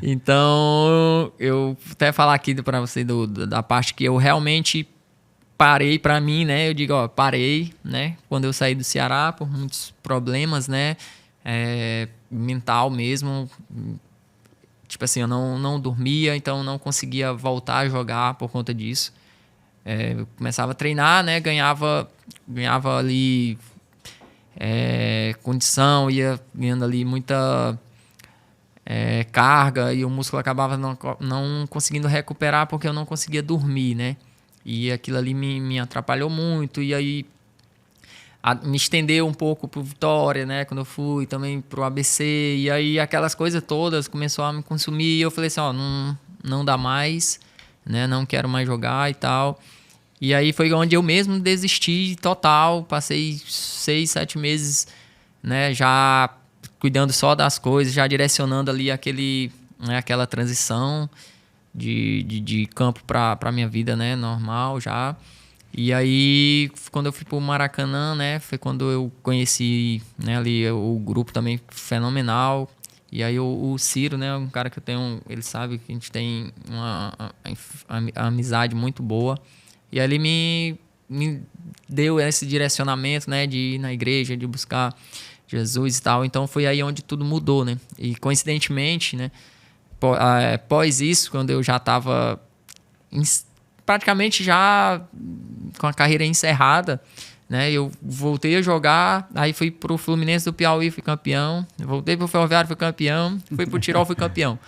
Então, eu até falar aqui para você da parte que eu realmente parei para mim, né? Eu digo, parei, né? Quando eu saí do Ceará, por muitos problemas, né? Mental mesmo. Tipo assim, eu não dormia, então não conseguia voltar a jogar por conta disso. Eu começava a treinar, né? Ganhava ali condição, ia ganhando ali muita carga e o músculo acabava não conseguindo recuperar porque eu não conseguia dormir, né? E aquilo ali me atrapalhou muito. E aí me estendeu um pouco pro Vitória, né? Quando eu fui também pro ABC. E aí aquelas coisas todas começou a me consumir. E eu falei assim, não dá mais, né? Não quero mais jogar e tal. E aí foi onde eu mesmo desisti total. Passei 6, 7 meses, né? Já cuidando só das coisas, já direcionando ali aquela transição de campo para minha vida, né, normal já. E aí, quando eu fui pro Maracanã, né, foi quando eu conheci, né, ali o grupo também fenomenal. E aí o Ciro, né, um cara que eu tenho, ele sabe que a gente tem uma amizade muito boa. E aí ele me deu esse direcionamento, né, de ir na igreja, de buscar Jesus e tal. Então foi aí onde tudo mudou, né. E coincidentemente, né, após isso, quando eu já estava praticamente já com a carreira encerrada, né? Eu voltei a jogar, aí fui pro Fluminense do Piauí, fui campeão. Voltei pro Ferroviário, fui campeão. Fui pro Tirol, fui campeão.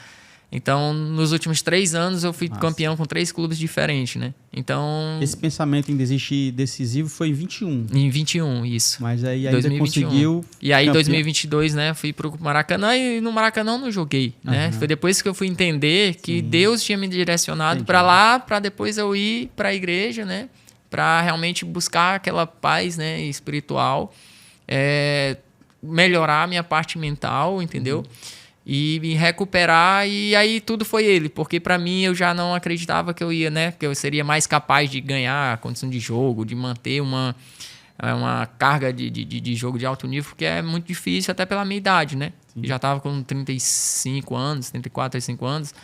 Então, nos últimos 3 anos, eu fui campeão com 3 clubes diferentes, né? Então... Esse pensamento em desistir decisivo foi em 21. Em 21, isso. Mas aí ainda 2021. conseguiu... E aí, em 2022, né? Fui pro Maracanã e no Maracanã não joguei, né? Foi depois que eu fui entender que Deus tinha me direcionado para lá, para depois eu ir para a igreja, né? Para realmente buscar aquela paz, né, espiritual, melhorar a minha parte mental, entendeu? E me recuperar, e aí tudo foi ele, porque para mim eu já não acreditava que eu ia, né, que eu seria mais capaz de ganhar a condição de jogo, de manter uma carga de jogo de alto nível, que é muito difícil até pela minha idade, né? Já estava com 35 anos, 34, 35 anos.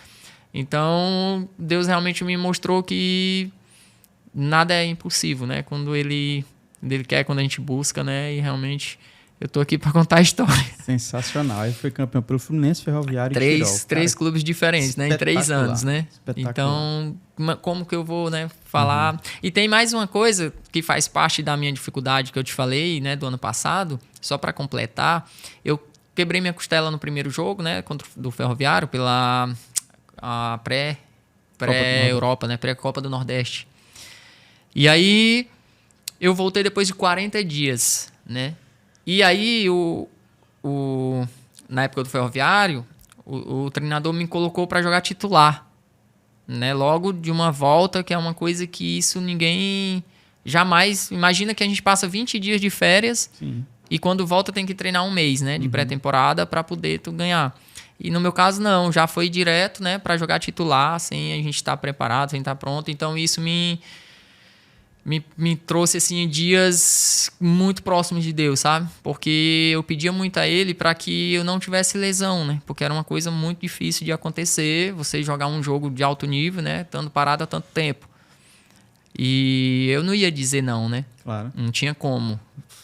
Então, Deus realmente me mostrou que nada é impossível, né? Quando ele quer, quando a gente busca, né? E realmente eu tô aqui para contar a história. Sensacional. Ele foi campeão pelo Fluminense, Ferroviário e Tirol. Três clubes diferentes, né? Em 3 anos, né? Então, como que eu vou, né, falar? E tem mais uma coisa que faz parte da minha dificuldade que eu te falei, né, do ano passado, só para completar. Eu quebrei minha costela no primeiro jogo, né, do Ferroviário, pela pré-Europa, né? Pré-Copa do Nordeste. E aí, eu voltei depois de 40 dias, né? E aí, na época do Ferroviário, o treinador me colocou para jogar titular, né? Logo de uma volta, que é uma coisa que isso ninguém jamais... Imagina que a gente passa 20 dias de férias. Sim. E quando volta tem que treinar 1 mês, né? De pré-temporada para poder tu ganhar. E no meu caso, não. Já foi direto, né? Para jogar titular, sem a gente estar preparado, sem estar pronto. Então, isso me me trouxe, assim, dias muito próximos de Deus, sabe? Porque eu pedia muito a Ele para que eu não tivesse lesão, né? Porque era uma coisa muito difícil de acontecer, você jogar um jogo de alto nível, né? Estando parado há tanto tempo. E eu não ia dizer não, né? Claro. Não tinha como.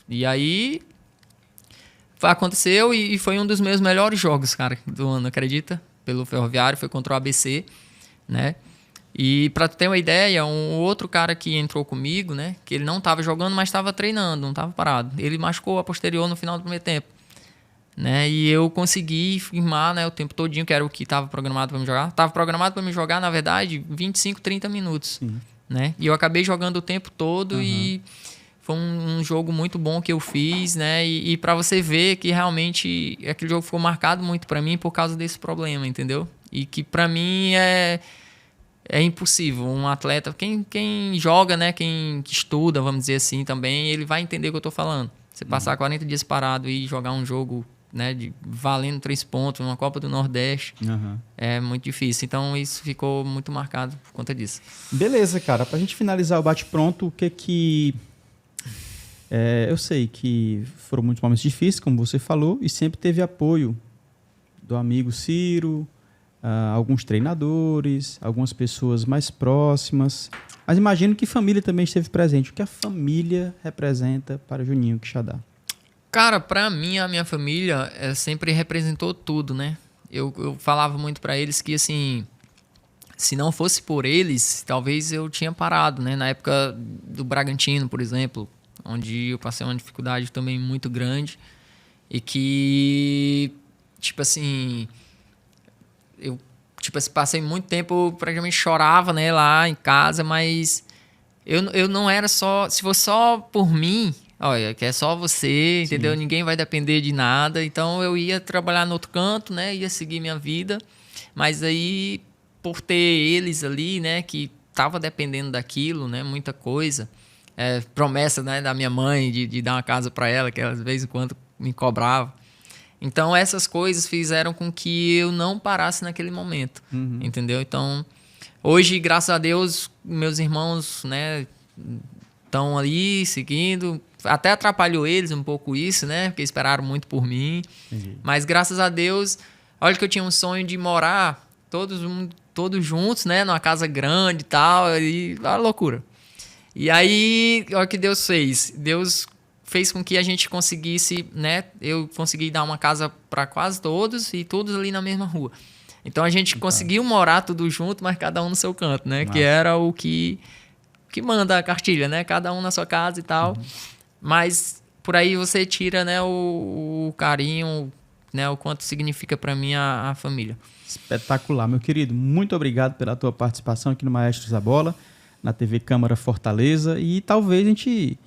E aí aconteceu e foi um dos meus melhores jogos, cara, do ano, acredita? Pelo Ferroviário, foi contra o ABC, né? E pra tu ter uma ideia, um outro cara que entrou comigo, né? Que ele não tava jogando, mas tava treinando, não tava parado. Ele machucou a posterior no final do primeiro tempo, né? E eu consegui firmar, né, o tempo todinho, que era o que tava programado pra me jogar. Tava programado pra me jogar, na verdade, 25, 30 minutos, né? E eu acabei jogando o tempo todo e foi um jogo muito bom que eu fiz, né? E para você ver que realmente aquele jogo ficou marcado muito para mim por causa desse problema, entendeu? E que para mim é impossível. Um atleta, quem joga, né? Quem estuda, vamos dizer assim, também, ele vai entender o que eu tô falando. Você passar 40 dias parado e jogar um jogo, né, valendo 3 pontos, numa Copa do Nordeste, é muito difícil. Então, isso ficou muito marcado por conta disso. Beleza, cara. Pra gente finalizar o bate-pronto, o que... eu sei que foram muitos momentos difíceis, como você falou, e sempre teve apoio do amigo Ciro, alguns treinadores, algumas pessoas mais próximas. Mas imagino que família também esteve presente. O que a família representa para Juninho Quixadá? Cara, pra mim, a minha família sempre representou tudo, né? Eu falava muito pra eles que, assim, se não fosse por eles, talvez eu tinha parado, né? Na época do Bragantino, por exemplo, onde eu passei uma dificuldade também muito grande e que, tipo assim, eu passei muito tempo, praticamente chorava, né, lá em casa, mas eu não era só... Se fosse só por mim, olha, que é só você, entendeu? Ninguém vai depender de nada. Então, eu ia trabalhar no outro canto, né? Ia seguir minha vida. Mas aí, por ter eles ali, né? Que tava dependendo daquilo, né? Muita coisa. Promessa, né, da minha mãe de dar uma casa para ela, que ela, de vez em quando me cobrava. Então, essas coisas fizeram com que eu não parasse naquele momento, entendeu? Então, hoje, graças a Deus, meus irmãos, né, estão ali seguindo. Até atrapalhou eles um pouco isso, né? Porque esperaram muito por mim. Mas, graças a Deus, olha que eu tinha um sonho de morar todos juntos, né? Numa casa grande e tal. E a loucura. E aí, olha o que Deus fez. Deus fez com que a gente conseguisse, né? Eu consegui dar uma casa para quase todos e todos ali na mesma rua. Então, a gente conseguiu morar tudo junto, mas cada um no seu canto, né? Que era o que manda a cartilha, né? Cada um na sua casa e tal. Mas por aí você tira, né, o carinho, né, o quanto significa para mim a família. Espetacular, meu querido. Muito obrigado pela tua participação aqui no Maestros da Bola, na TV Câmara Fortaleza. E talvez a gente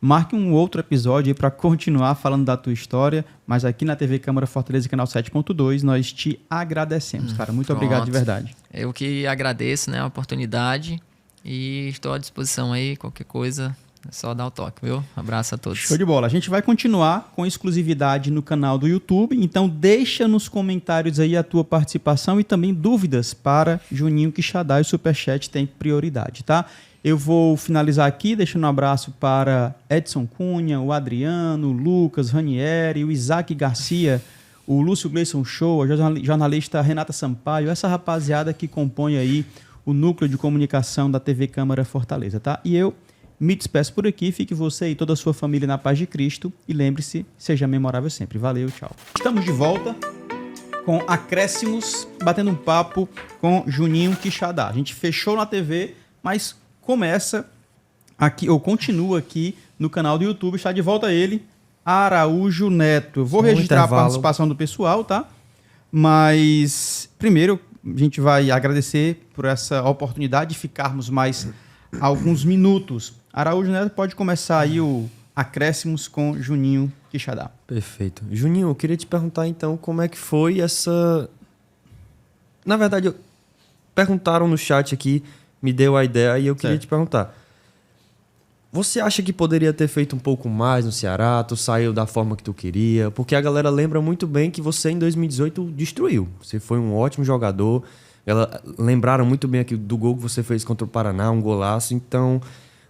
marque um outro episódio para continuar falando da tua história. Mas aqui na TV Câmara Fortaleza, canal 7.2, nós te agradecemos, cara. Muito obrigado de verdade. Eu que agradeço, né, a oportunidade. E estou à disposição aí, qualquer coisa, é só dar o toque, viu? Abraço a todos. Show de bola. A gente vai continuar com exclusividade no canal do YouTube, então deixa nos comentários aí a tua participação e também dúvidas para Juninho Quixadá, e o Superchat tem prioridade, tá? Eu vou finalizar aqui deixando um abraço para Edson Cunha, o Adriano, o Lucas, Ranieri, o Isaac Garcia, o Lúcio Gleison Show, a jornalista Renata Sampaio, essa rapaziada que compõe aí o núcleo de comunicação da TV Câmara Fortaleza, tá? E eu me despeço por aqui, fique você e toda a sua família na paz de Cristo e lembre-se, seja memorável sempre. Valeu, tchau. Estamos de volta com acréscimos, batendo um papo com Juninho Quixadá. A gente fechou na TV, mas começa aqui, ou continua aqui no canal do YouTube, está de volta ele, Araújo Neto. Eu vou registrar a participação do pessoal, tá? Mas primeiro a gente vai agradecer por essa oportunidade de ficarmos mais alguns minutos. Araújo Neto, pode começar aí o acréscimos com Juninho Quixadá. Perfeito. Juninho, eu queria te perguntar então como é que foi essa... Na verdade, perguntaram no chat aqui, me deu a ideia e eu queria te perguntar. Você acha que poderia ter feito um pouco mais no Ceará? Tu saiu da forma que tu queria? Porque a galera lembra muito bem que você em 2018 destruiu. Você foi um ótimo jogador. Lembraram muito bem aqui do gol que você fez contra o Paraná, um golaço. Então,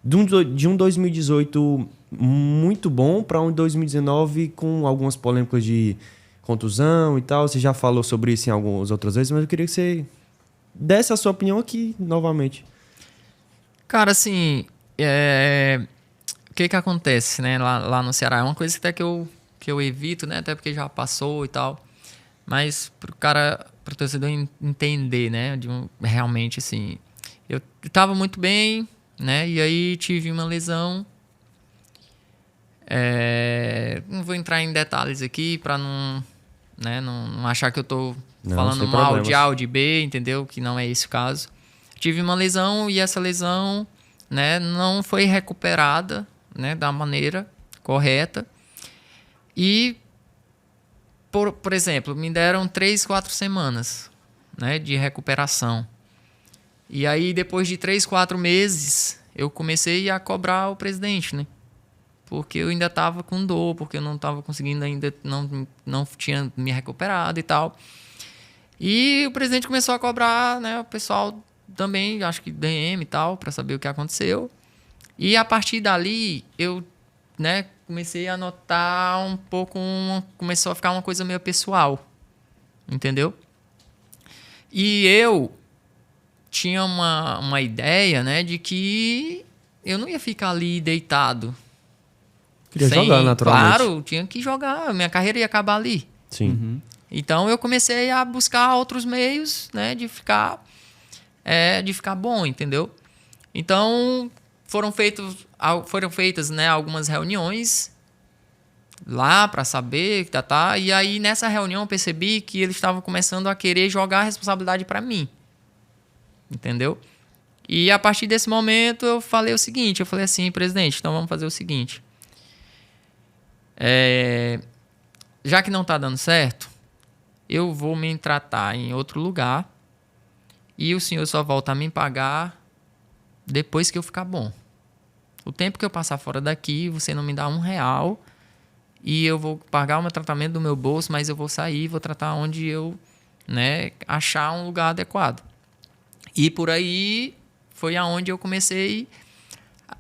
De um 2018 muito bom para um 2019 com algumas polêmicas de contusão e tal. Você já falou sobre isso em algumas outras vezes, mas eu queria que você desse a sua opinião aqui novamente. Cara, assim, o que acontece, né, lá no Ceará? É uma coisa até que eu evito, né, até porque já passou e tal. Mas pro torcedor entender, né, realmente, assim, eu tava muito bem, né, e aí tive uma lesão. Não vou entrar em detalhes aqui pra não achar que eu tô falando mal de A ou de B, entendeu? Que não é esse o caso. Tive uma lesão e essa lesão, né, não foi recuperada, né, da maneira correta. E, por exemplo, me deram 3, 4 semanas, né, de recuperação. E aí, depois de 3, 4 meses, eu comecei a cobrar o presidente, né? Porque eu ainda estava com dor, porque eu não estava conseguindo ainda, não tinha me recuperado e tal. E o presidente começou a cobrar, né, o pessoal também, acho que DM e tal, para saber o que aconteceu. E a partir dali, eu, né, comecei a notar um pouco, começou a ficar uma coisa meio pessoal, entendeu? E eu tinha uma ideia, né, de que eu não ia ficar ali deitado. Queria jogar naturalmente. Claro, tinha que jogar, minha carreira ia acabar ali. Sim. Uhum. Então eu comecei a buscar outros meios, né, de ficar bom, entendeu? Então foram feitas, né, algumas reuniões lá para saber, e aí nessa reunião eu percebi que eles estavam começando a querer jogar a responsabilidade para mim, entendeu? E a partir desse momento eu falei o seguinte, eu falei assim, presidente, então vamos fazer o seguinte, já que não está dando certo, eu vou me tratar em outro lugar e o senhor só volta a me pagar depois que eu ficar bom. O tempo que eu passar fora daqui, você não me dá R$1 e eu vou pagar o meu tratamento do meu bolso, mas eu vou sair e vou tratar onde eu, né, achar um lugar adequado. E por aí foi aonde eu comecei.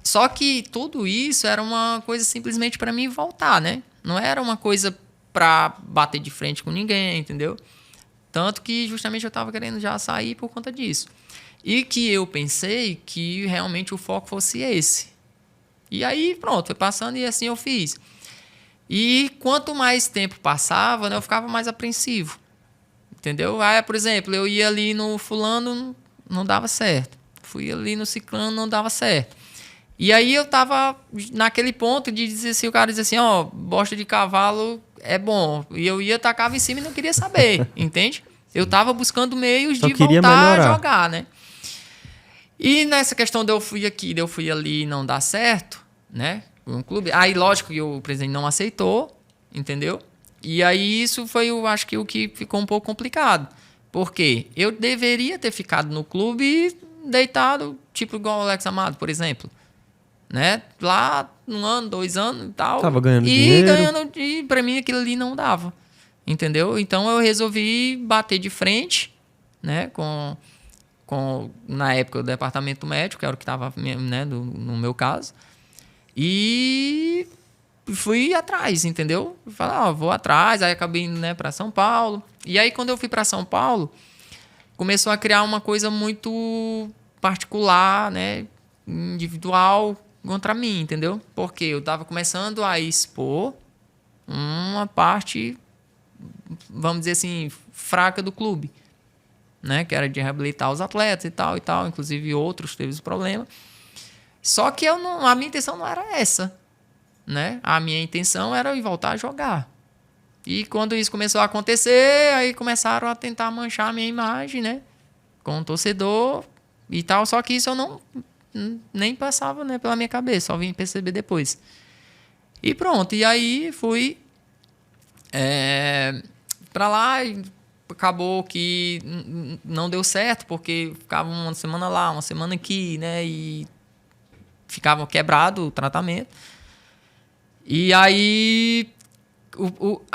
Só que tudo isso era uma coisa simplesmente para mim voltar, né? Não era uma coisa para bater de frente com ninguém, entendeu? Tanto que justamente eu estava querendo já sair por conta disso. E que eu pensei que realmente o foco fosse esse. E aí, pronto, foi passando e assim eu fiz. E quanto mais tempo passava, né, eu ficava mais apreensivo. Entendeu? Aí, por exemplo, eu ia ali no fulano, não dava certo. Fui ali no ciclano, não dava certo. E aí eu tava naquele ponto de dizer assim, o cara dizia assim, ó, bosta de cavalo é bom. E eu ia, tacava em cima e não queria saber, entende? Eu tava buscando meios de voltar melhorar. A jogar, né? E nessa questão de eu fui ali e não dar certo, né? Um clube. Aí, lógico que o presidente não aceitou, entendeu? E aí isso foi, eu acho que o que ficou um pouco complicado. Porque eu deveria ter ficado no clube deitado, tipo igual o Alex Amado, por exemplo. Né? Lá, 1 ano, 2 anos e tal. Tava ganhando dinheiro. E pra mim aquilo ali não dava. Entendeu? Então eu resolvi bater de frente, né? Com na época, o departamento médico, que era o que estava, né, no meu caso. E fui atrás, entendeu? Falei, vou atrás. Aí acabei indo, né, para São Paulo. E aí, quando eu fui para São Paulo, começou a criar uma coisa muito particular, né, individual contra mim, entendeu? Porque eu estava começando a expor uma parte, vamos dizer assim, fraca do clube, né, que era de reabilitar os atletas e tal, inclusive outros teve esse problema. Só que a minha intenção não era essa, né? A minha intenção era ir voltar a jogar. E quando isso começou a acontecer, aí começaram a tentar manchar a minha imagem, né, com o torcedor e tal, só que isso eu nem passava, né, pela minha cabeça, só vim perceber depois. E pronto, e aí fui pra lá e acabou que não deu certo, porque ficava uma semana lá, uma semana aqui, né, e ficava quebrado o tratamento. E aí,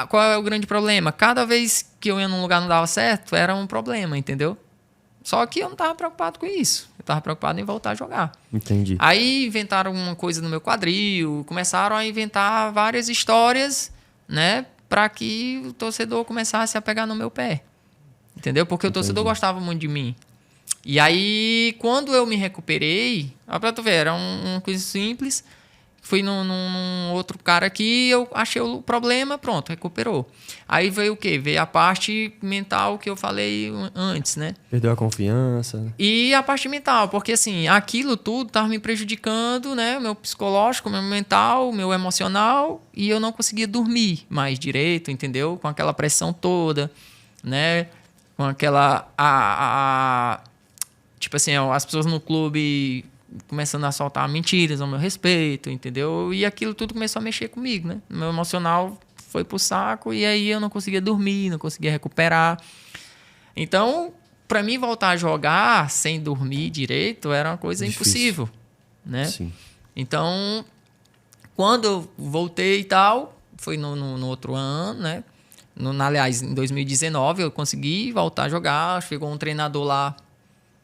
qual é o grande problema? Cada vez que eu ia num lugar não dava certo, era um problema, entendeu? Só que eu não tava preocupado com isso. Eu tava preocupado em voltar a jogar. Entendi. Aí inventaram uma coisa no meu quadril, começaram a inventar várias histórias, né? Para que o torcedor começasse a pegar no meu pé. Entendeu? Porque o torcedor gostava muito de mim. E aí, quando eu me recuperei, pra tu ver, era uma coisa simples. Fui num outro cara aqui, eu achei o problema, pronto, recuperou. Aí veio o quê? Veio a parte mental que eu falei antes, né? Perdeu a confiança. E a parte mental, porque assim, aquilo tudo estava me prejudicando, né? Meu psicológico, meu mental, meu emocional, e eu não conseguia dormir mais direito, entendeu? Com aquela pressão toda, né? Com aquela... tipo assim, as pessoas no clube começando a soltar mentiras ao meu respeito, entendeu? E aquilo tudo começou a mexer comigo, né? Meu emocional foi pro saco e aí eu não conseguia dormir, não conseguia recuperar. Então, para mim voltar a jogar sem dormir direito era uma coisa impossível, né? Sim. Então, quando eu voltei e tal, foi no outro ano, né? Aliás, em 2019 eu consegui voltar a jogar, chegou um treinador lá,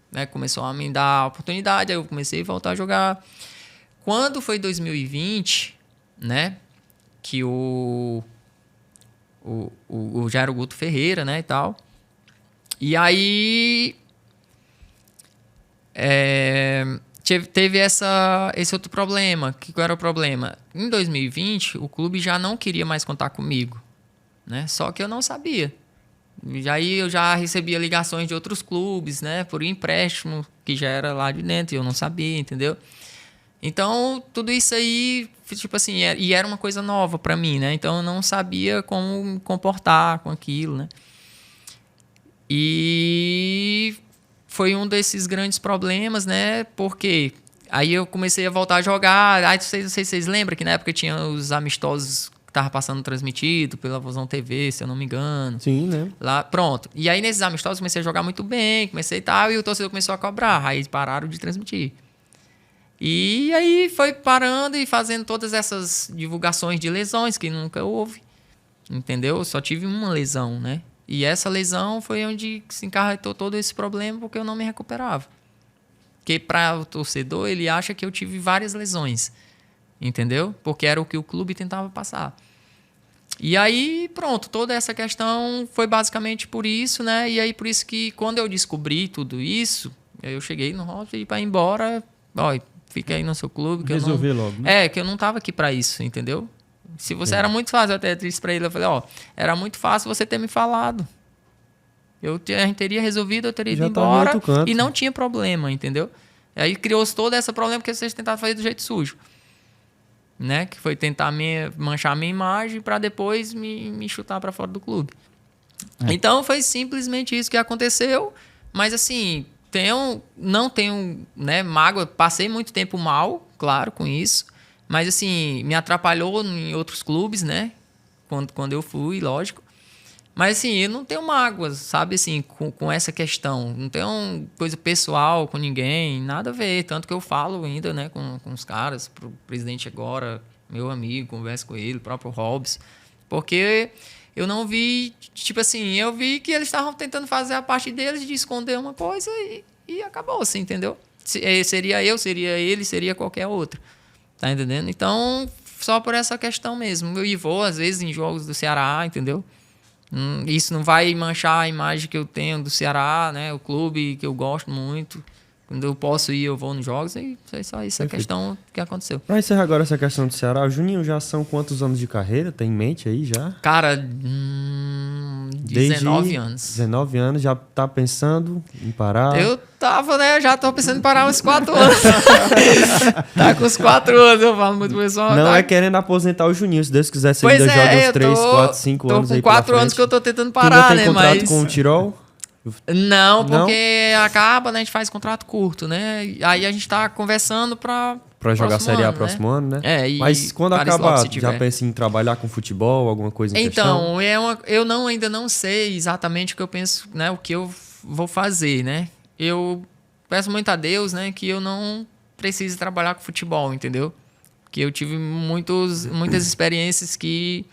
né, começou a me dar a oportunidade, aí eu comecei a voltar a jogar. Quando foi 2020, né, que o Jairo Guto Ferreira, né, e tal. E aí teve esse outro problema. Qual era o problema? Em 2020, o clube já não queria mais contar comigo, né? Só que eu não sabia. E aí eu já recebia ligações de outros clubes, né? Por empréstimo, que já era lá de dentro, e eu não sabia, entendeu? Então, tudo isso aí, tipo assim, e era uma coisa nova pra mim, né? Então, eu não sabia como me comportar com aquilo, né? E foi um desses grandes problemas, né? Porque aí eu comecei a voltar a jogar. Aí, não sei se vocês lembram que na época tinha os amistosos tava passando transmitido pela Vozão TV, se eu não me engano. Sim, né? Lá, pronto. E aí, nesses amistosos, comecei a jogar muito bem, comecei e tal, e o torcedor começou a cobrar. Aí pararam de transmitir. E aí foi parando e fazendo todas essas divulgações de lesões que nunca houve. Entendeu? Eu só tive uma lesão, né? E essa lesão foi onde se encarretou todo esse problema, porque eu não me recuperava. Porque para o torcedor, ele acha que eu tive várias lesões. Entendeu? Porque era o que o clube tentava passar. E aí, pronto, toda essa questão foi basicamente por isso, né? E aí, por isso que quando eu descobri tudo isso, eu cheguei no Robson e para ir embora, ó, fica aí no seu clube. Que resolver eu não, logo, né? que eu não tava aqui para isso, entendeu? Se você era muito fácil, eu até disse para ele, eu falei, ó, era muito fácil você ter me falado. A gente teria resolvido, eu teria ido embora e não tinha problema, entendeu? E aí criou-se todo esse problema porque vocês tentaram fazer do jeito sujo. Né? Que foi tentar manchar a minha imagem para depois me chutar para fora do clube. Então foi simplesmente isso que aconteceu. Mas assim, não tenho, né, mágoa. Passei muito tempo mal, claro, com isso. Mas assim, me atrapalhou em outros clubes, né? Quando eu fui, lógico. Mas assim, eu não tenho mágoas, sabe, assim, com essa questão. Não tenho coisa pessoal com ninguém, nada a ver. Tanto que eu falo ainda, né, com os caras, pro presidente agora, meu amigo, converso com ele, o próprio Hobbs. Porque eu não vi, tipo assim, eu vi que eles estavam tentando fazer a parte deles de esconder uma coisa e acabou, assim, entendeu? Seria eu, seria ele, seria qualquer outro. Tá entendendo? Então, só por essa questão mesmo. Eu vou, às vezes, em jogos do Ceará, entendeu? Isso não vai manchar a imagem que eu tenho do Ceará, né? O clube que eu gosto muito. Quando eu posso ir, eu vou nos jogos. E é só isso, a questão que aconteceu. Pra encerrar agora essa questão do Ceará, o Juninho já são quantos anos de carreira? Tem em mente aí já? Cara, 19 anos. 19 anos, já tá pensando em parar? Eu tava, né? Já tô pensando em parar uns 4 anos. Tá com os 4 anos, eu falo muito pessoal. Não tá... é querendo aposentar o Juninho. Se Deus quiser, você ainda joga uns 3, 4, 5 anos aí pra frente. Tô com 4 anos que eu tô tentando parar, né? Ainda tem contrato com o Tirol? Não, porque acaba, né? A gente faz contrato curto, né? Aí a gente tá conversando pra jogar a Série A próximo ano, né? Mas quando acabar, já pensa em trabalhar com futebol, alguma coisa em questão? Então, eu ainda não sei exatamente o que eu penso, né? O que eu vou fazer, né? Eu peço muito a Deus, né? Que eu não precise trabalhar com futebol, entendeu? Porque eu tive muitas experiências que...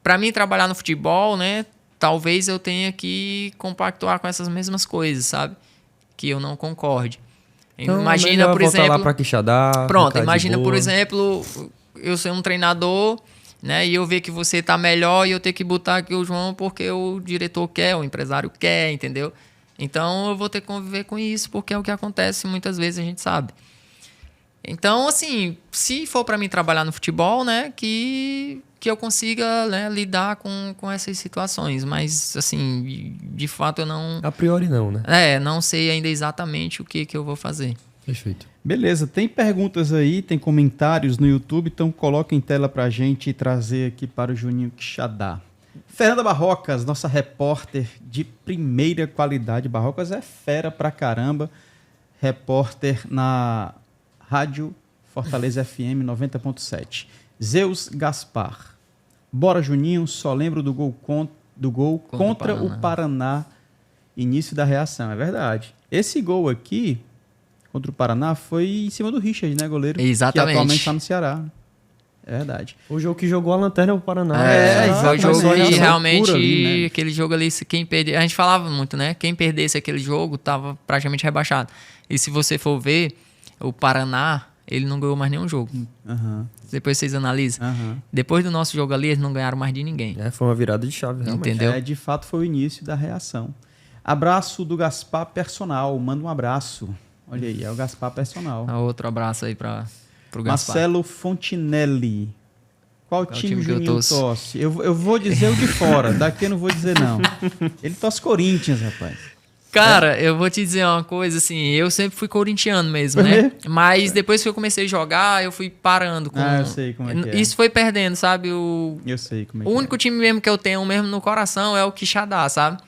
Pra mim, trabalhar no futebol, né? Talvez eu tenha que compactuar com essas mesmas coisas, sabe? que eu não concorde. Então, imagina, por exemplo, lá pra Quixadá, pronto, imagina, por exemplo, eu ser um treinador, né, e eu ver que você tá melhor e eu ter que botar aqui o João porque o diretor quer, o empresário quer, entendeu? Então eu vou ter que conviver com isso, porque é o que acontece muitas vezes, a gente sabe. Então, assim, se for para mim trabalhar no futebol, né, que eu consiga, né, lidar com essas situações. Mas, assim, de fato eu não... A priori não, né? Não sei ainda exatamente o que eu vou fazer. Perfeito. Beleza, tem perguntas aí, tem comentários no YouTube, então coloca em tela pra gente trazer aqui para o Juninho Quixadá. Fernanda Barrocas, nossa repórter de primeira qualidade. Barrocas é fera pra caramba. Repórter na Rádio Fortaleza FM 90.7. Zeus Gaspar. Bora, Juninho, só lembro do gol contra o Paraná. Início da reação, é verdade. Esse gol aqui, contra o Paraná, foi em cima do Richard, né, goleiro? Exatamente. Que atualmente está no Ceará. É verdade. O jogo que jogou a lanterna é o Paraná. Foi o jogo que realmente, ali, né? aquele jogo ali, quem perder... A gente falava muito, né? Quem perdesse aquele jogo tava praticamente rebaixado. E se você for ver, o Paraná, ele não ganhou mais nenhum jogo. Uhum. Depois vocês analisam. Uhum. Depois do nosso jogo ali, eles não ganharam mais de ninguém. Foi uma virada de chave, realmente. Entendeu? De fato, foi o início da reação. Abraço do Gaspar Personal. Manda um abraço. Olha aí, é o Gaspar Personal. Outro abraço aí pro Gaspar. Marcelo Fontinelli. Qual time que eu Juninho torce? Eu vou dizer o de fora. Daqui eu não vou dizer, não. Ele torce Corinthians, rapaz. Cara, eu vou te dizer uma coisa, assim, eu sempre fui corintiano mesmo, né? Mas depois que eu comecei a jogar, eu fui parando com... eu sei como é que é. Isso foi perdendo, sabe? Eu sei como é que é. O único time mesmo que eu tenho mesmo no coração é o Quixadá, sabe?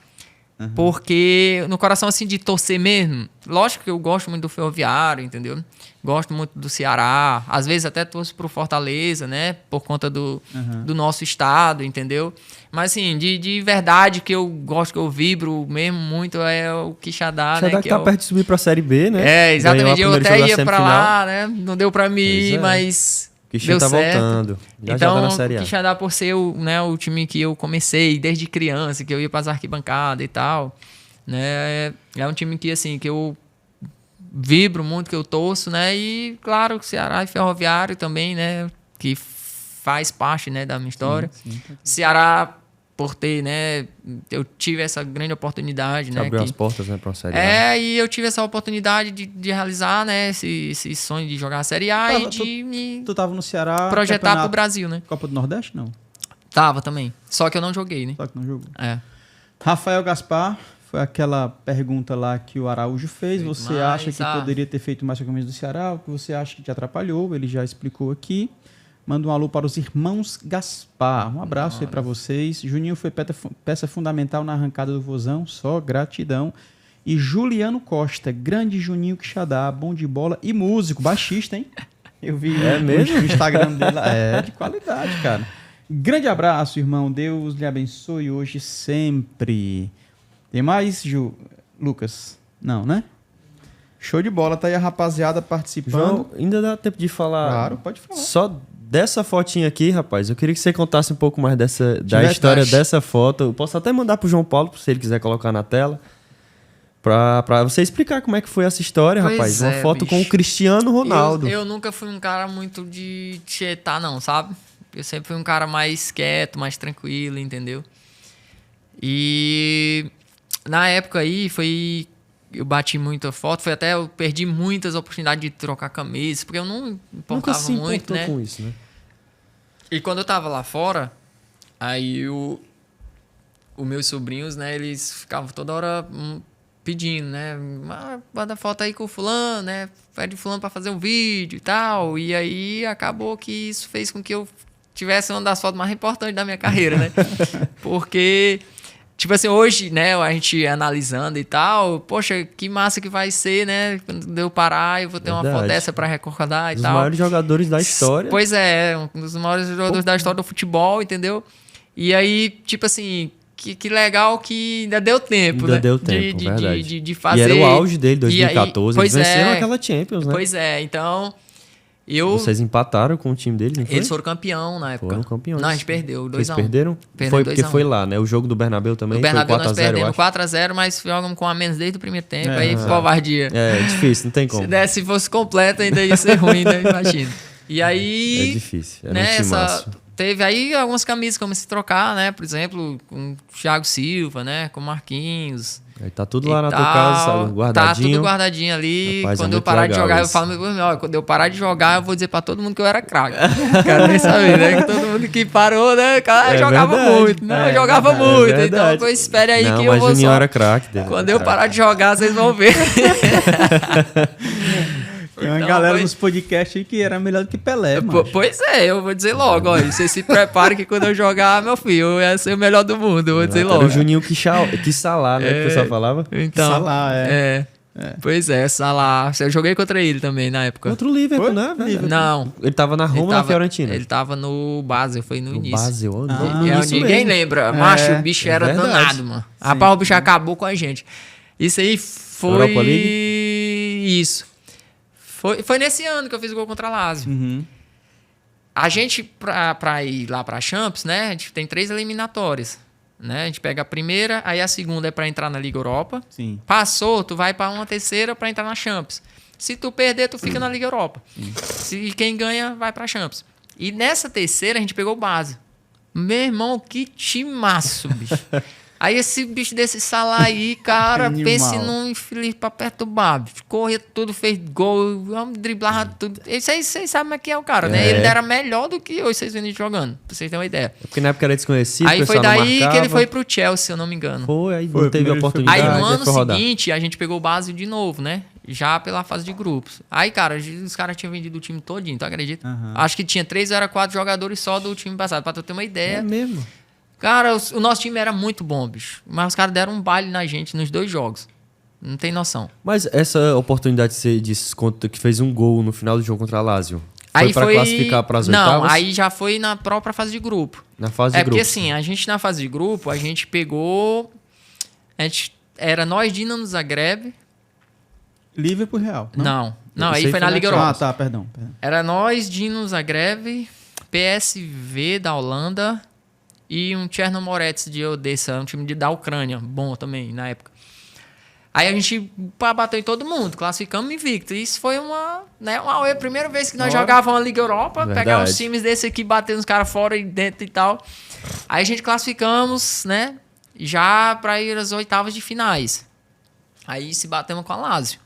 Uhum. Porque no coração, assim, de torcer mesmo, lógico que eu gosto muito do Ferroviário, entendeu? Gosto muito do Ceará, às vezes até torço pro Fortaleza, né? Por conta do nosso estado, entendeu? Mas, assim, de verdade que eu gosto, que eu vibro mesmo muito é o Quixadá, né? Quixadá que tá perto de subir pra Série B, né? Exatamente. Eu até ia pra lá, né? Não deu pra mim ir, mas... Quixadá tá voltando. Já então, tá na Série A. Quixadá, por ser o time que eu comecei desde criança, que eu ia pras arquibancadas e tal, né? É um time que, assim, que eu vibro muito, que eu torço, né? E, claro, Ceará e Ferroviário também, né? Que faz parte, né, da minha história. Sim. Ceará, por ter, né? Eu tive essa grande oportunidade, né? Abriu as portas, né, pra Série A. E eu tive essa oportunidade de realizar, né? Esse sonho de jogar a Série A Tu tava no Ceará... projetar pro Brasil, né? Copa do Nordeste, não? Tava também. Só que eu não joguei, né? Só que não jogou. Rafael Gaspar, foi aquela pergunta lá que o Araújo fez. Você acha que poderia ter feito mais com a camisa do Ceará? O que você acha que te atrapalhou? Ele já explicou aqui. Manda um alô para os irmãos Gaspar. Um abraço aí para vocês. Juninho foi peça fundamental na arrancada do Vozão. Só gratidão. E Juliano Costa, grande Juninho Quixadá, bom de bola e músico, baixista, hein? Eu vi mesmo? O Instagram dele. É de qualidade, cara. Grande abraço, irmão. Deus lhe abençoe hoje sempre. Tem mais, Lucas? Não, né? Show de bola. Tá aí a rapaziada participando. João, ainda dá tempo de falar. Claro, pode falar. Só dessa fotinha aqui, rapaz, eu queria que você contasse um pouco mais da história dessa foto. Eu posso até mandar pro João Paulo, se ele quiser colocar na tela, pra você explicar como é que foi essa história, rapaz. Uma foto com o Cristiano Ronaldo. Eu nunca fui um cara muito de tietar, não, sabe? Eu sempre fui um cara mais quieto, mais tranquilo, entendeu? E na época aí eu bati muita foto, eu perdi muitas oportunidades de trocar camisa, porque eu não importava muito, né? Com isso, né? E quando eu tava lá fora, aí os meus sobrinhos, né, eles ficavam toda hora pedindo, né? Manda foto aí com o fulano, né? Pede fulano pra fazer um vídeo e tal. E aí acabou que isso fez com que eu tivesse uma das fotos mais importantes da minha carreira, né? Porque... Tipo assim, hoje, né, a gente analisando e tal, poxa, que massa que vai ser, né? Quando eu parar, eu vou ter uma foto dessa pra recordar e tal. Um dos maiores jogadores da história. Pois é, um dos maiores jogadores da história do futebol, entendeu? E aí, tipo assim, que legal que ainda deu tempo, né? Ainda deu tempo, verdade. De fazer. E era o auge dele, 2014, eles venceram aquela Champions, né? Pois é, então... Vocês empataram com o time deles, não foi? Eles foram campeão na época. Foram campeões. Não, a gente perdeu 2-1. Vocês perderam? Perdemos Foi porque 2-1. foi lá, né? O jogo do Bernabéu também O Bernabéu foi 4-0, nós perdemos eu acho. 4-0, mas jogamos com a menos desde o primeiro tempo, aí covardia. É difícil, não tem como. Se fosse completo ainda ia ser ruim, né? Imagina. E aí... É difícil, era né, um timaço. teve aí algumas camisas que comecei a trocar, né? Por exemplo, com o Thiago Silva, né? Com o Marquinhos. Aí tá tudo lá na tua casa, sabe? Guardadinho. Tá tudo guardadinho ali. Rapaz, quando é eu parar de jogar, isso. eu falo, ó, quando eu parar de jogar, eu vou dizer pra todo mundo que eu era craque. Quero nem saber, né? Que todo mundo que parou, né? Cara, jogava verdade. muito. Não, eu jogava muito. Então, verdade. pois espere aí Não, que eu mas vou o Juninho só... era craque dele. Quando eu parar de jogar, vocês vão ver. Tem uma Então, galera foi- nos podcasts aí que era melhor do que Pelé, mano. Pois é, eu vou dizer logo, ó. Você se prepare que quando eu jogar, meu filho, eu ia ser o melhor do mundo. Eu vou dizer Era logo. o Juninho que Salah, né? Que o pessoal falava. Então, Salah, Pois é, Salah. Eu joguei contra ele também na época. Contra o Liverpool, Foi? né? velho? Não. Ele tava na Roma ou na Fiorentina? Ele tava no Basel, foi no início. Basel, ó, Ah, no início Ninguém mesmo. lembra. Macho, o bicho é era verdade. danado, mano. Rapaz, o bicho acabou com a gente. Isso aí foi... Europa Isso. Foi nesse ano que eu fiz o gol contra a Lazio. Uhum. A gente, pra ir lá pra Champions, né? A gente tem 3 eliminatórias. Né? A gente pega a primeira, aí a segunda é pra entrar na Liga Europa. Sim. Passou, tu vai pra uma terceira pra entrar na Champions. Se tu perder, tu fica na Liga Europa. Se quem ganha, vai pra Champions. E nessa terceira, a gente pegou o Basel. Meu irmão, que timaço, bicho. Aí esse bicho desse Salah aí, cara, Animal. pense num infeliz pra perturbar. Bicho. Corria tudo, fez gol, driblava tudo. Isso aí vocês sabem como é que é o cara, né? É. Ele era melhor do que hoje vocês vendo ele jogando, pra vocês terem uma ideia. Porque na época era desconhecido, Aí o foi pessoal não daí que marcava. ele foi pro Chelsea, se eu não me engano. Foi, aí Foi, não teve primeiro ele foi- oportunidade. Aí no ano foi rodar. seguinte, a gente pegou o Basel de novo, né? Já pela fase de grupos. Aí, cara, os caras tinham vendido o time todinho, tu acredita? Aham. Acho que tinha 3 ou era 4 jogadores só do time passado, pra tu ter uma ideia. É mesmo. Cara, o nosso time era muito bom, bicho. Mas os caras deram um baile na gente nos 2 jogos. Não tem noção. Mas essa oportunidade que você disse contra que fez um gol no final do jogo contra a Lazio, foi Aí pra classificar para as oitavas? Não, aí já foi na própria fase de grupo. Na fase de É porque grupos. assim, a gente na fase de grupo, a gente pegou... Era nós, Dinamo Zagreb... Liverpool Real. Não, Eu aí sei foi que na foi na Liga Champions. Europa. Ah, tá, perdão. Era nós, Dinamo Zagreb, PSV da Holanda e um Chernomorets de Odessa, um time da Ucrânia, bom também na época. Aí a gente bateu em todo mundo, classificamos invicto. Isso foi a primeira vez que nós jogávamos a Liga Europa, Verdade. pegar uns times desse aqui, bater uns caras fora e dentro e tal. Aí a gente classificamos, né, já para ir às oitavas de finais. Aí se batemos com a Lazio.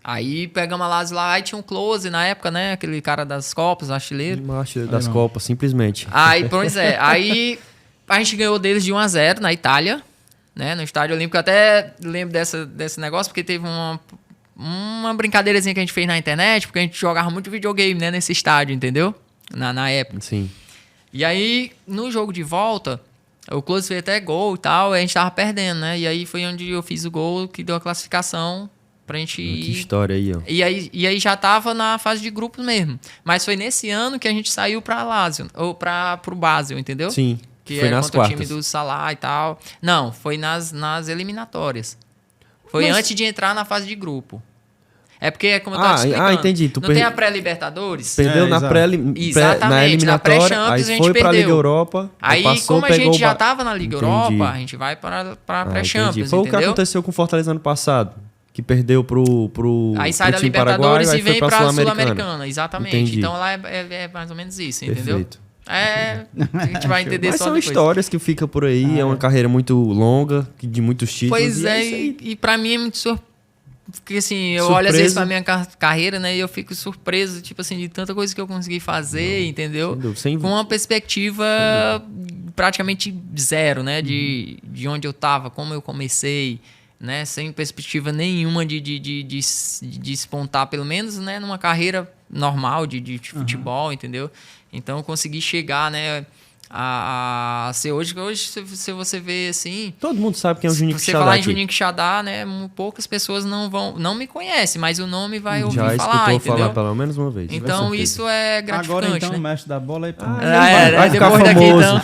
Aí pegamos a Lazio lá, aí tinha um Close na época, né, aquele cara das Copas, artilheiro. Marcha das Copas, simplesmente. Aí, pois é, aí a gente ganhou deles de 1-0 na Itália, né, no Estádio Olímpico. Eu até lembro desse negócio, porque teve uma brincadeirazinha que a gente fez na internet, porque a gente jogava muito videogame, né, nesse estádio, entendeu? Na época. Sim. E aí, no jogo de volta, o Close fez até gol e tal, e a gente tava perdendo, né, e aí foi onde eu fiz o gol que deu a classificação pra gente Que ir... história aí, ó. E aí já tava na fase de grupos mesmo. Mas foi nesse ano que a gente saiu pra Lazio, ou pro Basel, entendeu? Sim, Que foi era nas contra o time quartas. do Salah e tal. Não, foi nas eliminatórias. Foi Mas- antes de entrar na fase de grupo. É porque, como eu tava explicando, entendi. Tu não tem a pré-Libertadores? Perdeu É, na exato. na na eliminatória, pré-Champions aí a gente foi pra perdeu. Liga Europa, Aí, passou, como a pegou gente o já Ba- tava na Liga Entendi. Europa, a gente vai pra entendi. pré-Champions, Foi o que entendeu? aconteceu com o Fortaleza ano passado, que perdeu pro Aí sai pro da time Libertadores paraguaio, e aí foi vem pra pra Sul-Americana. Sul-Americana, exatamente. Entendi. Então lá é mais ou menos isso, entendeu? Perfeito. É, a gente vai entender Mas só são depois. histórias que ficam por aí, é uma carreira muito longa, de muitos títulos. Pois e é, isso aí. e pra mim é muito porque assim, eu olho às vezes pra minha carreira, né, e eu fico surpreso, tipo assim, de tanta coisa que eu consegui fazer, entendeu? Sem dúvida, sem- Com uma perspectiva praticamente zero, né, de onde eu tava, como eu comecei, né, sem perspectiva nenhuma de despontar, pelo menos, né, numa carreira normal de futebol, entendeu? Então eu consegui chegar, né, a ser hoje, se você vê assim... Todo mundo sabe quem é o Juninho Se você Quixadá falar em aqui. Juninho Quixadá, né, poucas pessoas não me conhecem, mas o nome vai ouvir Já falar, escutou entendeu? falar pelo menos uma vez. Então com certeza. isso é gratificante, Agora então, né? mestre da bola aí. Vai ficar depois daqui, famoso.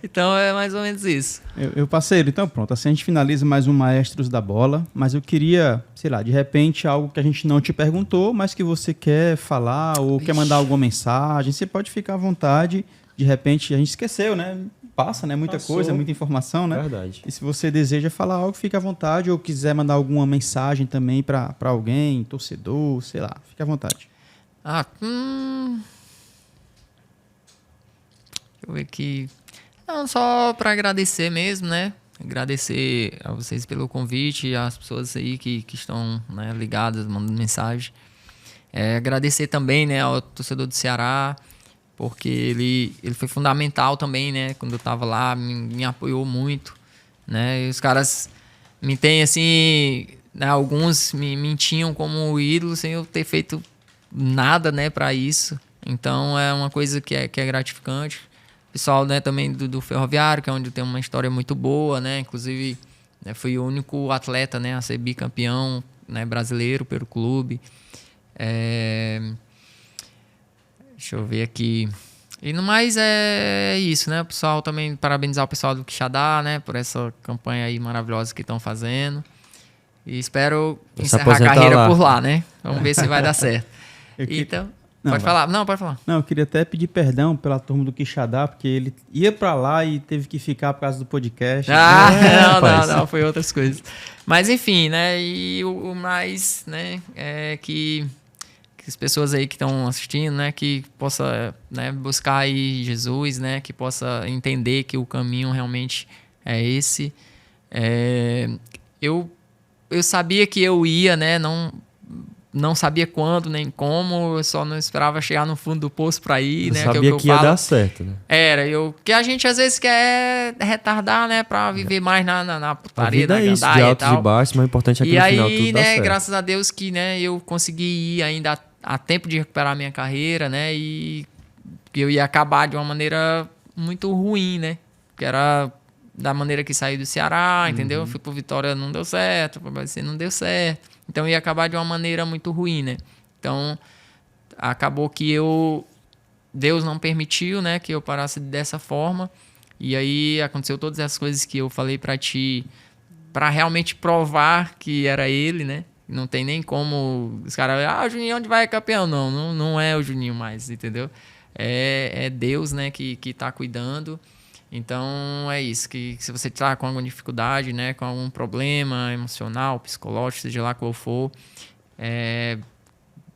então. Então é mais ou menos isso. Parceiro, então pronto, assim a gente finaliza mais um Maestros da Bola, mas eu queria, sei lá, de repente algo que a gente não te perguntou, mas que você quer falar ou quer mandar alguma mensagem, você pode ficar à vontade, de repente a gente esqueceu, né? Passa, né? Muita coisa, muita informação, né? Verdade. E se você deseja falar algo, fica à vontade, ou quiser mandar alguma mensagem também para alguém, torcedor, sei lá, fica à vontade. Deixa eu ver aqui. Não, só para agradecer mesmo, né? Agradecer a vocês pelo convite, as pessoas aí que estão, né, ligadas, mandando mensagem. Agradecer também, né, ao torcedor do Ceará, porque ele foi fundamental também, né? Quando eu tava lá, me apoiou muito, né? E os caras me têm, assim, né, alguns me tinham como ídolo sem eu ter feito nada, né, para isso. Então é uma coisa que é gratificante. Pessoal, né, também do Ferroviário, que é onde tem uma história muito boa, né? Inclusive, né, fui o único atleta, né, a ser bicampeão, né, brasileiro pelo clube. Deixa eu ver aqui. E no mais é isso, né? O pessoal também, parabenizar o pessoal do Quixadá, né, por essa campanha aí maravilhosa que estão fazendo. E espero encerrar a carreira por lá, né? Vamos ver se vai dar certo. Então... Pode falar. Não, eu queria até pedir perdão pela turma do Quixadá, porque ele ia pra lá e teve que ficar por causa do podcast. Não, foi outras coisas. Mas enfim, né, e o mais, né, é que as pessoas aí que estão assistindo, né, que possa, né, buscar aí Jesus, né, que possa entender que o caminho realmente é esse. Eu sabia que eu ia, né, não sabia quando nem como, eu só não esperava chegar no fundo do poço para ir, né? Sabia que ia dar certo, né? Que a gente às vezes quer retardar, né? Para viver mais na putaria, na gandaia e tal. De altos e baixos, mas o importante é que no final tudo dá certo. Graças a Deus que, né, eu consegui ir ainda a tempo de recuperar a minha carreira, né? E que eu ia acabar de uma maneira muito ruim, né? Que era da maneira que saí do Ceará, entendeu? Fui pro Vitória, não deu certo, pro ABC não deu certo. Então ia acabar de uma maneira muito ruim, né? Então acabou que Deus não permitiu, né, que eu parasse dessa forma. E aí aconteceu todas essas coisas que eu falei pra ti, pra realmente provar que era ele, né? Não tem nem como os caras, o Juninho onde vai é campeão? Não é o Juninho mais, entendeu? É Deus, né, que tá cuidando. Então é isso, que se você está com alguma dificuldade, né, com algum problema emocional, psicológico, seja lá qual for,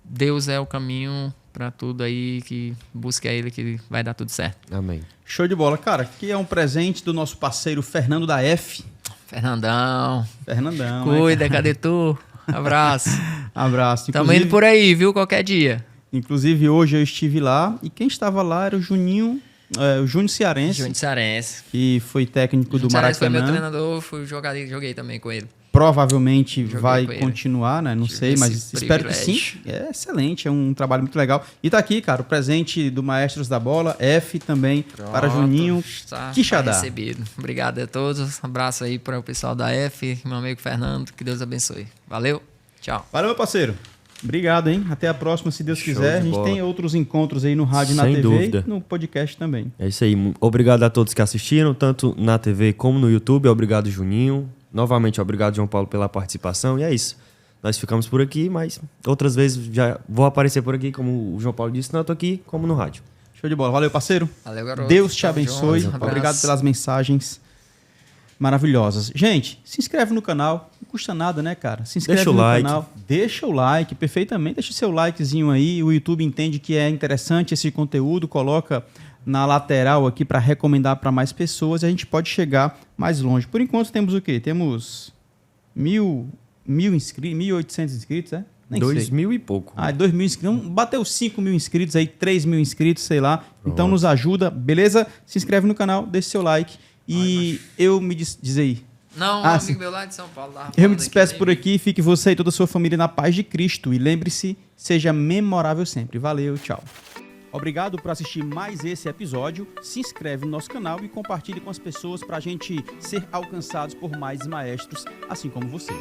Deus é o caminho para tudo aí, que busque a Ele que vai dar tudo certo. Amém. Show de bola. Cara, aqui é um presente do nosso parceiro Fernando da F. Fernandão. Cuida, cadê tu? Abraço. Abraço. Tamo indo por aí, viu? Qualquer dia. Inclusive hoje eu estive lá e quem estava lá era o Juninho... o Júnior Cearense. Que foi técnico do Maracanã. Foi meu treinador, joguei também com ele. Provavelmente vai continuar, né? Não sei, mas espero que sim. É excelente, é um trabalho muito legal. E tá aqui, cara, o presente do Maestros da Bola, F também, para Juninho Quixadá. Tá recebido. Obrigado a todos. Um abraço aí para o pessoal da F, meu amigo Fernando. Que Deus abençoe. Valeu, tchau. Valeu, meu parceiro. Obrigado, hein? Até a próxima, se Deus quiser. A gente tem outros encontros aí no rádio e na TV. Sem dúvida. E no podcast também. É isso aí. Obrigado a todos que assistiram, tanto na TV como no YouTube. Obrigado, Juninho. Novamente, obrigado, João Paulo, pela participação. E é isso. Nós ficamos por aqui, mas outras vezes já vou aparecer por aqui, como o João Paulo disse, tanto aqui como no rádio. Show de bola. Valeu, parceiro. Valeu, garoto. Deus te abençoe. Obrigado pelas mensagens maravilhosas. Gente, se inscreve no canal. Não custa nada, né, cara? Se inscreve no canal. Deixa o like, perfeitamente. Deixa o seu likezinho aí. O YouTube entende que é interessante esse conteúdo. Coloca na lateral aqui para recomendar para mais pessoas. E a gente pode chegar mais longe. Por enquanto temos o quê? Temos 1.800 inscritos, é? Nem 2.000 e pouco. 2.000 inscritos. Bateu 5.000 inscritos aí, 3.000 inscritos, sei lá. Pronto. Então nos ajuda, beleza? Se inscreve no canal, deixa seu like. E eu me diz aí. Não, amigo meu lá de São Paulo. Eu me despeço por aqui. Fique você e toda a sua família na paz de Cristo. E lembre-se, seja memorável sempre. Valeu, tchau. Obrigado por assistir mais esse episódio. Se inscreve no nosso canal e compartilhe com as pessoas para a gente ser alcançados por mais maestros, assim como você.